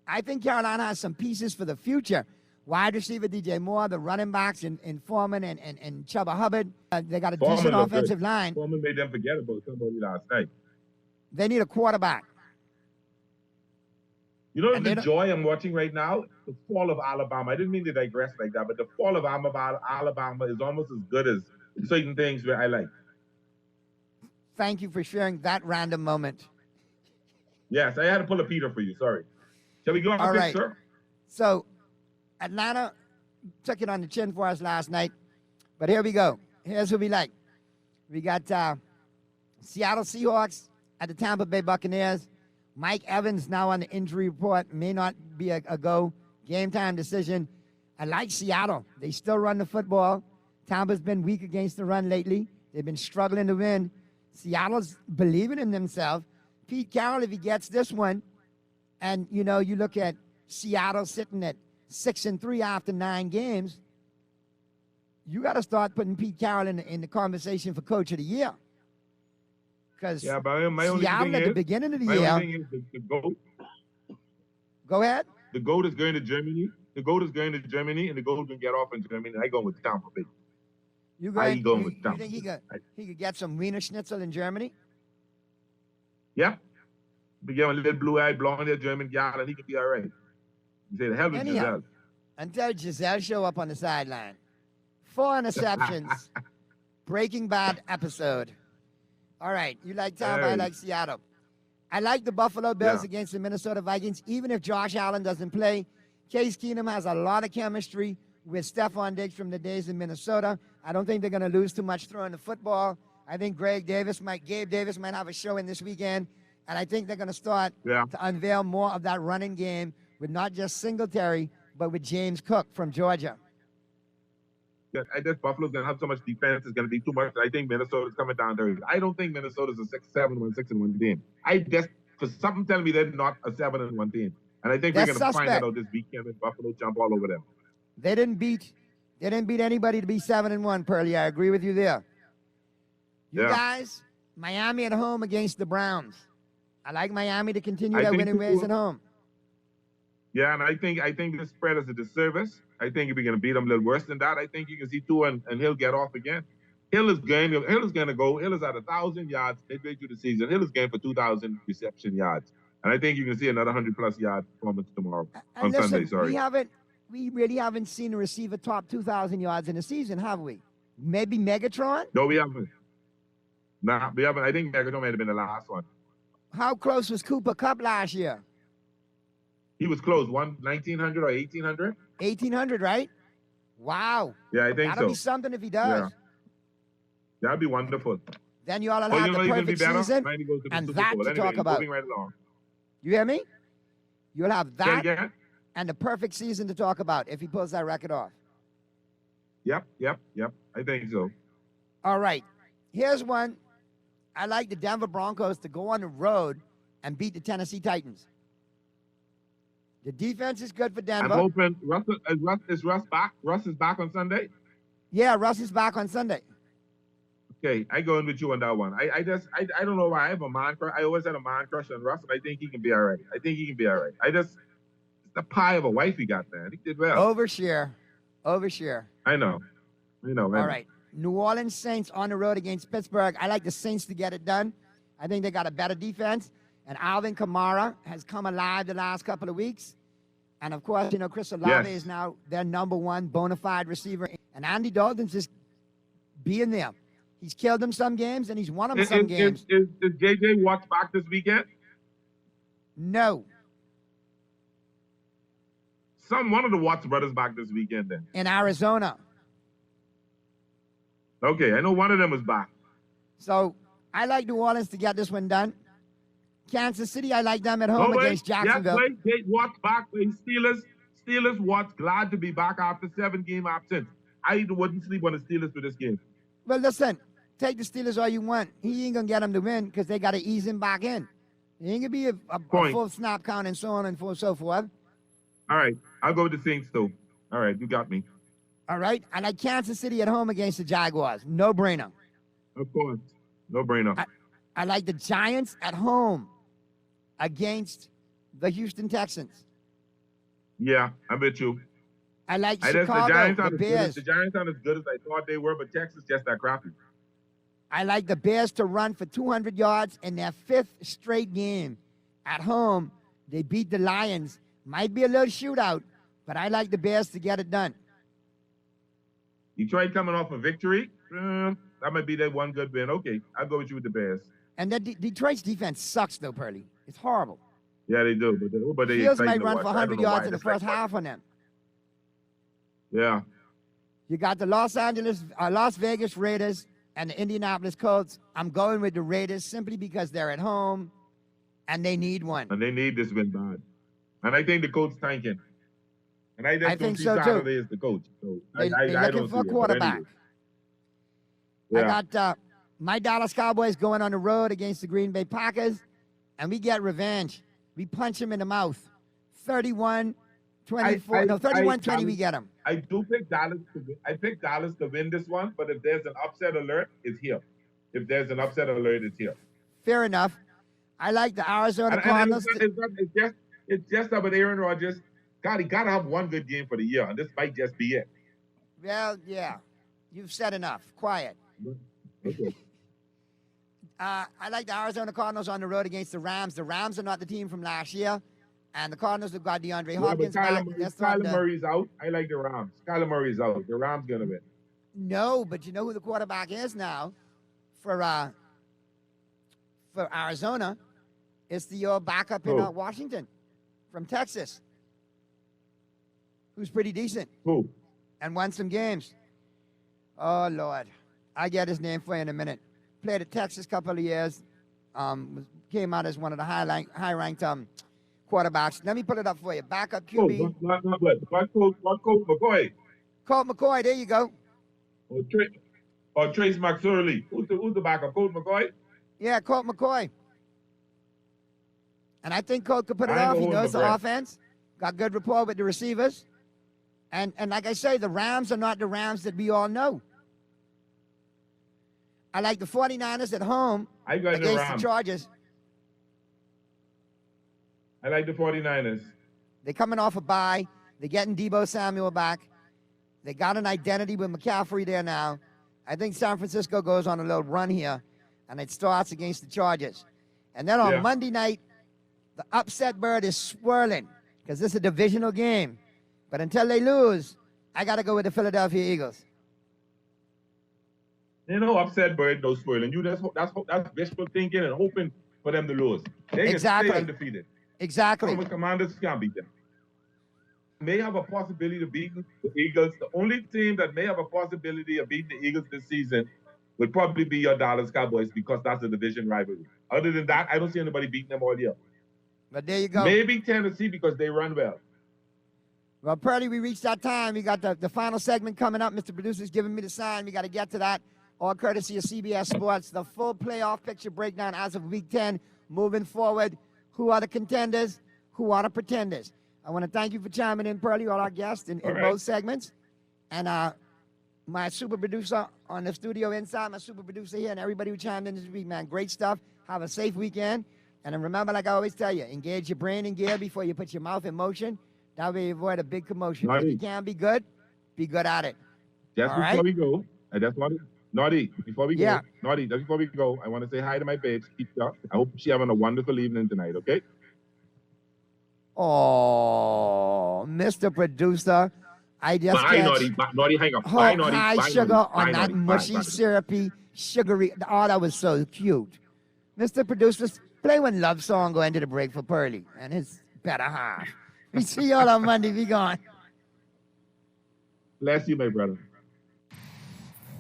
I think Carolina has some pieces for the future. Wide receiver DJ Moore, the running backs in Foreman and Chuba Hubbard. They got a decent offensive line. Foreman made them forget about somebody last night. They need a quarterback. You know the joy I'm watching right now? The fall of Alabama. I didn't mean to digress like that, but the fall of Alabama is almost as good as certain things where I like. Thank you for sharing that random moment. Yes, I had to pull a Peter for you. Sorry. Shall we go on this, sir? So, Atlanta took it on the chin for us last night. But here we go. Here's who we like. We got Seattle Seahawks at the Tampa Bay Buccaneers. Mike Evans now on the injury report. May not be a go. Game time decision. I like Seattle. They still run the football. Tampa's been weak against the run lately. They've been struggling to win. Seattle's believing in themselves. Pete Carroll, if he gets this one, and, you know, you look at Seattle sitting at 6-3 after 9 games, you got to start putting Pete Carroll in the conversation for Coach of the Year. Because Seattle at the beginning of the year. My only thing is the GOAT. Go ahead. The GOAT is going to Germany. The GOAT is going to Germany, and the GOAT can get off in Germany. I go with Tampa Bay. You think he could get some Wiener Schnitzel in Germany? Yeah. We give him a little blue-eyed, blonde-haired German gal, and he could be all right. You say, the hell with Giselle. Until Giselle show up on the sideline. 4 interceptions. Breaking Bad episode. All right. You like Tampa, I like Seattle. I like the Buffalo Bills against the Minnesota Vikings, even if Josh Allen doesn't play. Case Keenum has a lot of chemistry with Stephon Diggs from the days in Minnesota. I don't think they're going to lose too much throwing the football. I think Gabe Davis might have a show in this weekend. And I think they're going to start to unveil more of that running game with not just Singletary, but with James Cook from Georgia. Yeah, I guess Buffalo's going to have so much defense. It's going to be too much. I think Minnesota's coming down there. I don't think Minnesota's a 6-1 team. I just, for something telling me they're not a 7-1 team. And I think we're going to find that out this weekend and Buffalo jump all over them. They didn't beat anybody to be 7-1, Pearly. I agree with you there. You guys, Miami at home against the Browns. I like Miami to continue their winning ways at home. Yeah, and I think the spread is a disservice. I think if we're going to beat them a little worse than that, I think you can see Tua and Hill get off again. Hill is going to go. Hill is at 1,000 yards midway through the season. Hill is going for 2,000 reception yards. And I think you can see another 100-plus yard performance tomorrow on Sunday. Sorry. We really haven't seen a receiver top 2,000 yards in a season, have we? Maybe Megatron? No, we haven't. Nah, we haven't. I think Megatron might have been the last one. How close was Cooper Kupp last year? He was close. 1,900 or 1,800? 1,800, right? Wow. Yeah, I think That'll be something if he does. Yeah. That'd be wonderful. Then you all will have the perfect season and that to talk about. Right along. You hear me? You'll have that and the perfect season to talk about if he pulls that record off. Yep. I think so. All right. Here's one. I like the Denver Broncos to go on the road and beat the Tennessee Titans. The defense is good for Denver. I'm hoping is Russ back? Russ is back on Sunday? Yeah, Russ is back on Sunday. Okay, I go in with you on that one. I don't know why I have a man crush. I always had a man crush on Russ, and I think he can be all right. It's the pie of a wife he got, man. He did well. Overshare. I know. All right. New Orleans Saints on the road against Pittsburgh. I like the Saints to get it done. I think they got a better defense. And Alvin Kamara has come alive the last couple of weeks. And, of course, you know, Chris Olave is now their number one bona fide receiver. And Andy Dalton's just being there. He's killed them some games, and he's won them some games. Is J.J. Watt back this weekend? No. One of the Watts brothers back this weekend then. In Arizona. Okay, I know one of them is back. So I like New Orleans to get this one done. Kansas City, I like them at home against Jacksonville. Yeah, play Watts back. Play Steelers Watts glad to be back after 7-game absence. I wouldn't sleep on the Steelers for this game. Well, listen, take the Steelers all you want. He ain't going to get them to win because they got to ease him back in. It ain't going to be a full snap count and so on and so forth. All right, I'll go with the Saints, though. All right, you got me. All right, I like Kansas City at home against the Jaguars. No brainer. Of course, no brainer. I like the Giants at home against the Houston Texans. Yeah, I'm with you. I like Chicago, the Bears. The Giants aren't as good as I thought they were, but Texas just that crappy. I like the Bears to run for 200 yards in their 5th straight game. At home, they beat the Lions. Might be a little shootout, but I like the Bears to get it done. Detroit coming off a victory. That might be that one good win. Okay, I'll go with you with the Bears. And that Detroit's defense sucks, though, Pearly. It's horrible. Yeah, they do. But they Fields might run for 100 yards in the first half on them. Yeah. You got the Las Vegas Raiders and the Indianapolis Colts. I'm going with the Raiders simply because they're at home and they need one. And they need this win bad. And I think the Colts tanking. And I just don't see so Saturday as the coach. So they're I looking don't for a see quarterback. Anyway. Yeah. I got my Dallas Cowboys going on the road against the Green Bay Packers, and we get revenge. We punch them in the mouth. 31-20 we get them. I do pick Dallas to win. I pick Dallas to win this one, but if there's an upset alert, it's here. If there's an upset alert, it's here. Fair enough. I like the Arizona Cardinals. It's just about Aaron Rodgers. God, he got to have one good game for the year, and this might just be it. Well, yeah. You've said enough. Quiet. Okay. I like the Arizona Cardinals on the road against the Rams. The Rams are not the team from last year, and the Cardinals have got DeAndre Hopkins back. Kyler Murray's out. I like the Rams. Kyler Murray's out. The Rams going to win. No, but you know who the quarterback is now for Arizona? It's the backup in Washington from Texas, who's pretty decent. Who? And won some games. Oh, Lord. I get his name for you in a minute. Played at Texas a couple of years. Came out as one of the high-ranked quarterbacks. Let me put it up for you. Backup QB. Colt McCoy. Colt McCoy, there you go. Or Trace McSorley. Who's the backup? Colt McCoy? Yeah, Colt McCoy. And I think Colt could put it off. He knows the offense. Got good rapport with the receivers. And like I say, the Rams are not the Rams that we all know. I like the 49ers at home against the Chargers. I like the 49ers. They're coming off a bye. They're getting Deebo Samuel back. They got an identity with McCaffrey there now. I think San Francisco goes on a little run here, and it starts against the Chargers. And then on Monday night, the upset bird is swirling because this is a divisional game. But until they lose, I got to go with the Philadelphia Eagles. You know, upset bird, no spoiling. That's wishful thinking and hoping for them to lose. They can stay undefeated. Exactly. The Commanders can't beat them. May have a possibility to beat the Eagles. The only team that may have a possibility of beating the Eagles this season would probably be your Dallas Cowboys because that's a division rivalry. Other than that, I don't see anybody beating them all year. But there you go. Maybe Tennessee because they run well. Well, Purdy, we reached that time. We got the final segment coming up. Mr. Producer's giving me the sign. We got to get to that. All courtesy of CBS Sports. The full playoff picture breakdown as of Week 10. Moving forward, who are the contenders? Who are the pretenders? I want to thank you for chiming in, Pearly, all our guests in both segments. And my super producer on the studio inside, my super producer here, and everybody who chimed in this week, man. Great stuff. Have a safe weekend. And then remember, like I always tell you, engage your brain in gear before you put your mouth in motion. That way you avoid a big commotion. If you can be good at it. Just before we go, That's Naughty, before we go, Yeah. Naughty, just before we go, I want to say hi to my babes, Keisha. I hope she's having a wonderful evening tonight, okay? Oh, Mr. Producer, I just Bye, catch Naughty. Naughty, hang up. High, Bye, Naughty. high Bye, sugar Naughty. on Bye, that Naughty. Bye, mushy, bye. syrupy, sugary. Oh, that was so cute. Mr. Producer, play one love song, go into the break for Pearly and his better half. We see y'all on Monday. Be gone. Bless you, my brother.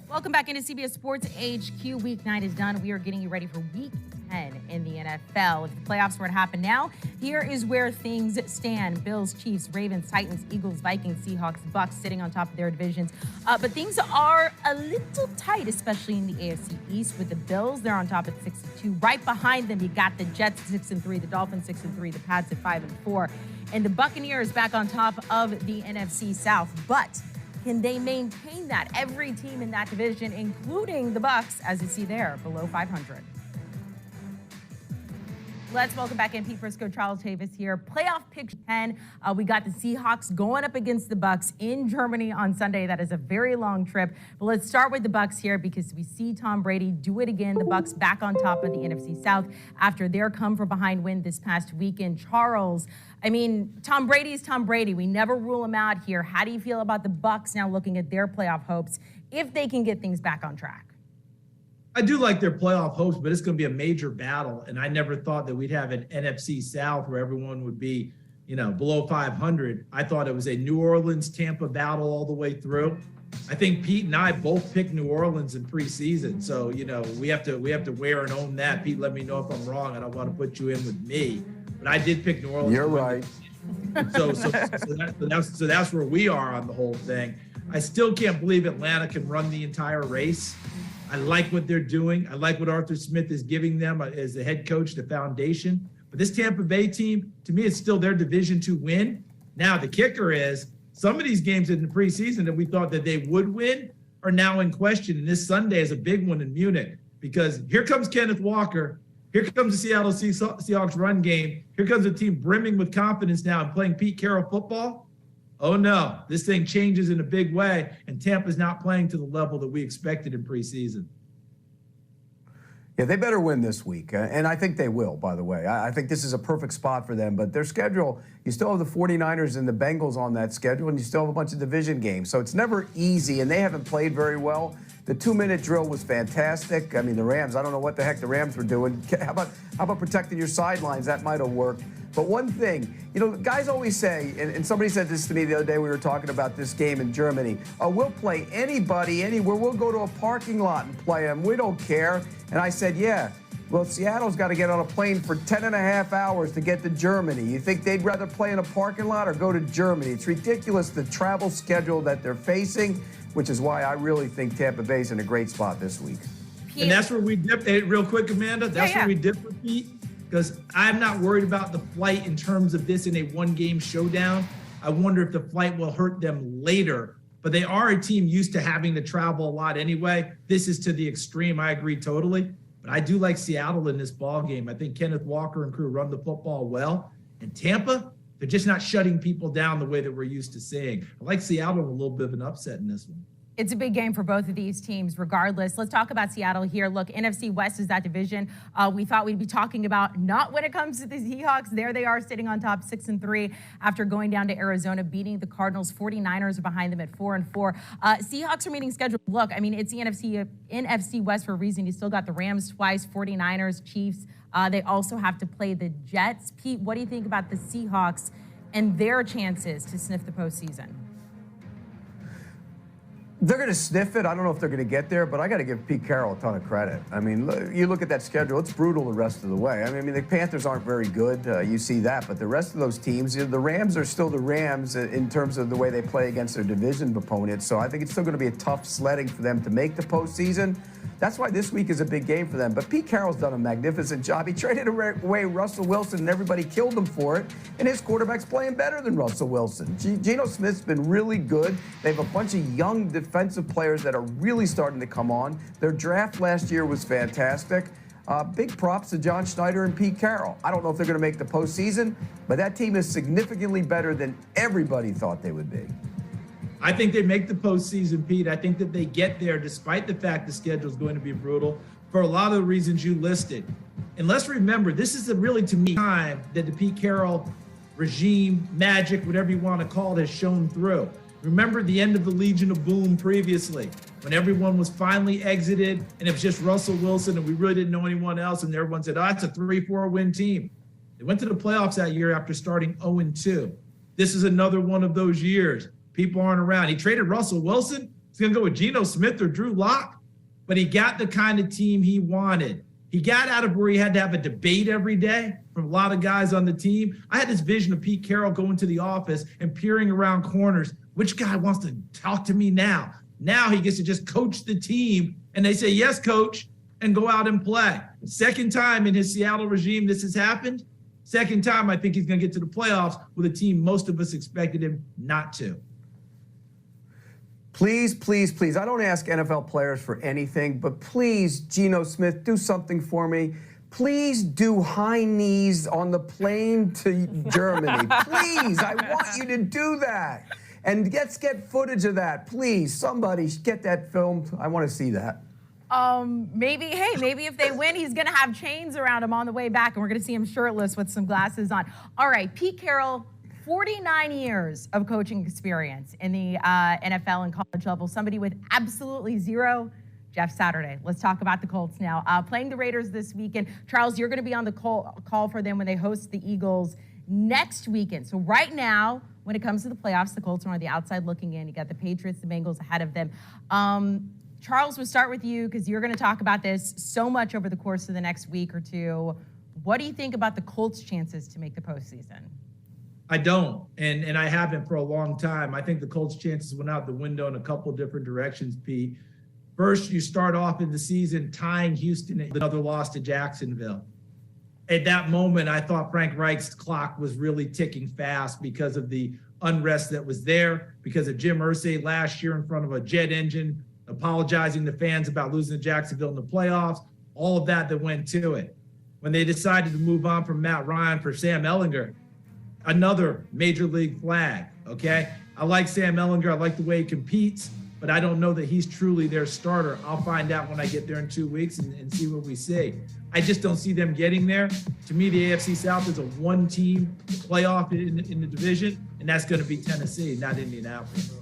Welcome back into CBS Sports HQ. Week 9 is done. We are getting you ready for Week 10 in the NFL. If the playoffs were to happen now, here is where things stand. Bills, Chiefs, Ravens, Titans, Eagles, Vikings, Seahawks, Bucks sitting on top of their divisions. But things are a little tight, especially in the AFC East with the Bills. They're on top at 6-2. Right behind them, you got the Jets 6-3, the Dolphins 6-3, the Pats at 5-4. And the Buccaneers back on top of the NFC South. But can they maintain that? Every team in that division, including the Bucks, as you see there, below 500. Let's welcome back in Pete Frisco, Charles Davis here. Playoff picture 10. We got the Seahawks going up against the Bucks in Germany on Sunday. That is a very long trip. But let's start with the Bucks here because we see Tom Brady do it again. The Bucks back on top of the NFC South after their come-from-behind win this past weekend. Charles, I mean, Tom Brady's Tom Brady. We never rule him out here. How do you feel about the Bucks now looking at their playoff hopes if they can get things back on track? I do like their playoff hopes, but it's going to be a major battle. And I never thought that we'd have an NFC South where everyone would be, below 500. I thought it was a New Orleans-Tampa battle all the way through. I think Pete and I both picked New Orleans in preseason. So, we have to wear and own that. Pete, let me know if I'm wrong. I don't want to put you in with me. But I did pick New Orleans. You're right. So that's where we are on the whole thing. I still can't believe Atlanta can run the entire race. I like what they're doing. I like what Arthur Smith is giving them as the head coach, the foundation. But this Tampa Bay team, to me, it's still their Division II win. Now, the kicker is some of these games in the preseason that we thought that they would win are now in question. And this Sunday is a big one in Munich because here comes Kenneth Walker. Here comes the Seattle Seahawks run game. Here comes a team brimming with confidence now and playing Pete Carroll football. Oh no, this thing changes in a big way, and Tampa's not playing to the level that we expected in preseason. Yeah, they better win this week, and I think they will, by the way. I think this is a perfect spot for them, but their schedule, you still have the 49ers and the Bengals on that schedule, and you still have a bunch of division games, so it's never easy, and they haven't played very well. The 2-minute drill was fantastic. I mean, the Rams, I don't know what the heck the Rams were doing. How about protecting your sidelines? That might have worked. But one thing, guys always say, and somebody said this to me the other day, we were talking about this game in Germany, we'll play anybody, anywhere. We'll go to a parking lot and play them. We don't care. And I said, yeah, well, Seattle's got to get on a plane for 10 and a half hours to get to Germany. You think they'd rather play in a parking lot or go to Germany? It's ridiculous, the travel schedule that they're facing, which is why I really think Tampa Bay's in a great spot this week. And that's where we dipped, real quick, Amanda, that's where we dipped with Pete. Because I'm not worried about the flight in terms of this in a one-game showdown. I wonder if the flight will hurt them later. But they are a team used to having to travel a lot anyway. This is to the extreme. I agree totally. But I do like Seattle in this ball game. I think Kenneth Walker and crew run the football well. And Tampa, they're just not shutting people down the way that we're used to seeing. I like Seattle a little bit of an upset in this one. It's a big game for both of these teams, regardless. Let's talk about Seattle here. Look, NFC West is that division we thought we'd be talking about. Not when it comes to the Seahawks. There they are sitting on top 6-3 after going down to Arizona, beating the Cardinals. 49ers are behind them at 4-4. Seahawks remaining schedule. Look, I mean, it's the NFC West for a reason. You still got the Rams twice, 49ers, Chiefs. They also have to play the Jets. Pete, what do you think about the Seahawks and their chances to sniff the postseason? They're going to sniff it. I don't know if they're going to get there, but I got to give Pete Carroll a ton of credit. I mean, you look at that schedule, it's brutal the rest of the way. I mean, the Panthers aren't very good. You see that. But the rest of those teams, the Rams are still the Rams in terms of the way they play against their division opponents. So I think it's still going to be a tough sledding for them to make the postseason. That's why this week is a big game for them. But Pete Carroll's done a magnificent job. He traded away Russell Wilson, and everybody killed him for it. And his quarterback's playing better than Russell Wilson. Geno Smith's been really good. They have a bunch of young defensive players that are really starting to come on. Their draft last year was fantastic. Big props to John Schneider and Pete Carroll. I don't know if they're going to make the postseason, but that team is significantly better than everybody thought they would be. I think they make the postseason, Pete. I think that they get there despite the fact the schedule is going to be brutal for a lot of the reasons you listed. And let's remember, this is really, to me, time that the Pete Carroll regime, magic, whatever you want to call it, has shown through. Remember the end of the Legion of Boom previously, when everyone was finally exited and it was just Russell Wilson and we really didn't know anyone else, and everyone said, oh, it's a 3-4 win team. They went to the playoffs that year after starting 0-2. This is another one of those years. People aren't around. He traded Russell Wilson. He's going to go with Geno Smith or Drew Lock, but he got the kind of team he wanted. He got out of where he had to have a debate every day from a lot of guys on the team. I had this vision of Pete Carroll going to the office and peering around corners. Which guy wants to talk to me now? Now he gets to just coach the team, and they say, yes, coach, and go out and play. Second time in his Seattle regime this has happened. Second time I think he's going to get to the playoffs with a team most of us expected him not to. Please, please, please, I don't ask NFL players for anything, but please, Geno Smith, do something for me. Please do high knees on the plane to Germany. Please, I want you to do that. And let's get footage of that, please. Somebody get that filmed. I want to see that. Maybe if they win, he's going to have chains around him on the way back, and we're going to see him shirtless with some glasses on. All right, Pete Carroll, 49 years of coaching experience in the NFL and college level. Somebody with absolutely zero. Jeff Saturday. Let's talk about the Colts now. Playing the Raiders this weekend. Charles, you're going to be on the call for them when they host the Eagles next weekend. So right now, when it comes to the playoffs, the Colts are on the outside looking in. You got the Patriots, the Bengals ahead of them. Charles, we'll start with you because you're going to talk about this so much over the course of the next week or two. What do you think about the Colts' chances to make the postseason? I don't, and I haven't for a long time. I think the Colts' chances went out the window in a couple different directions, Pete. First, you start off in the season tying Houston, another loss to Jacksonville. At that moment, I thought Frank Reich's clock was really ticking fast because of the unrest that was there, because of Jim Irsay last year in front of a jet engine, apologizing to fans about losing to Jacksonville in the playoffs, all of that went to it. When they decided to move on from Matt Ryan for Sam Ehlinger, another major league flag, okay? I like Sam Ehlinger. I like the way he competes, but I don't know that he's truly their starter. I'll find out when I get there in 2 weeks and see what we see. I just don't see them getting there. To me, the AFC South is a one-team playoff in the division, and that's going to be Tennessee, not Indianapolis.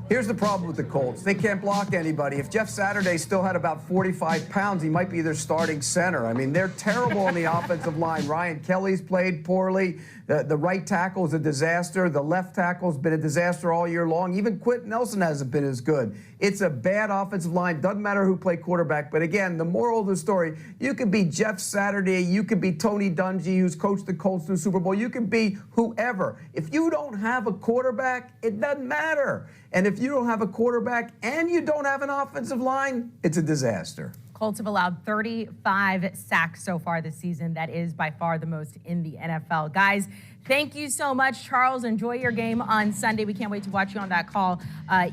Here's the problem with the Colts. They can't block anybody. If Jeff Saturday still had about 45 pounds, he might be their starting center. I mean, they're terrible on the offensive line. Ryan Kelly's played poorly. The right tackle is a disaster. The left tackle's been a disaster all year long. Even Quentin Nelson hasn't been as good. It's a bad offensive line. Doesn't matter who played quarterback. But again, the moral of the story, you could be Jeff Saturday. You could be Tony Dungy, who's coached the Colts to the Super Bowl. You can be whoever. If you don't have a quarterback, it doesn't matter. And if you don't have a quarterback and you don't have an offensive line, it's a disaster. Colts have allowed 35 sacks so far this season. That is by far the most in the NFL. Guys, thank you so much. Charles, enjoy your game on Sunday. We can't wait to watch you on that call.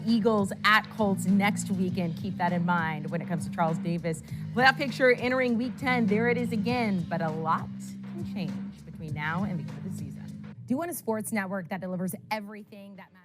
Eagles at Colts next weekend. Keep that in mind when it comes to Charles Davis. Playoff picture entering Week 10. There it is again, but a lot can change between now and the end of the season. Do you want a sports network that delivers everything that matters?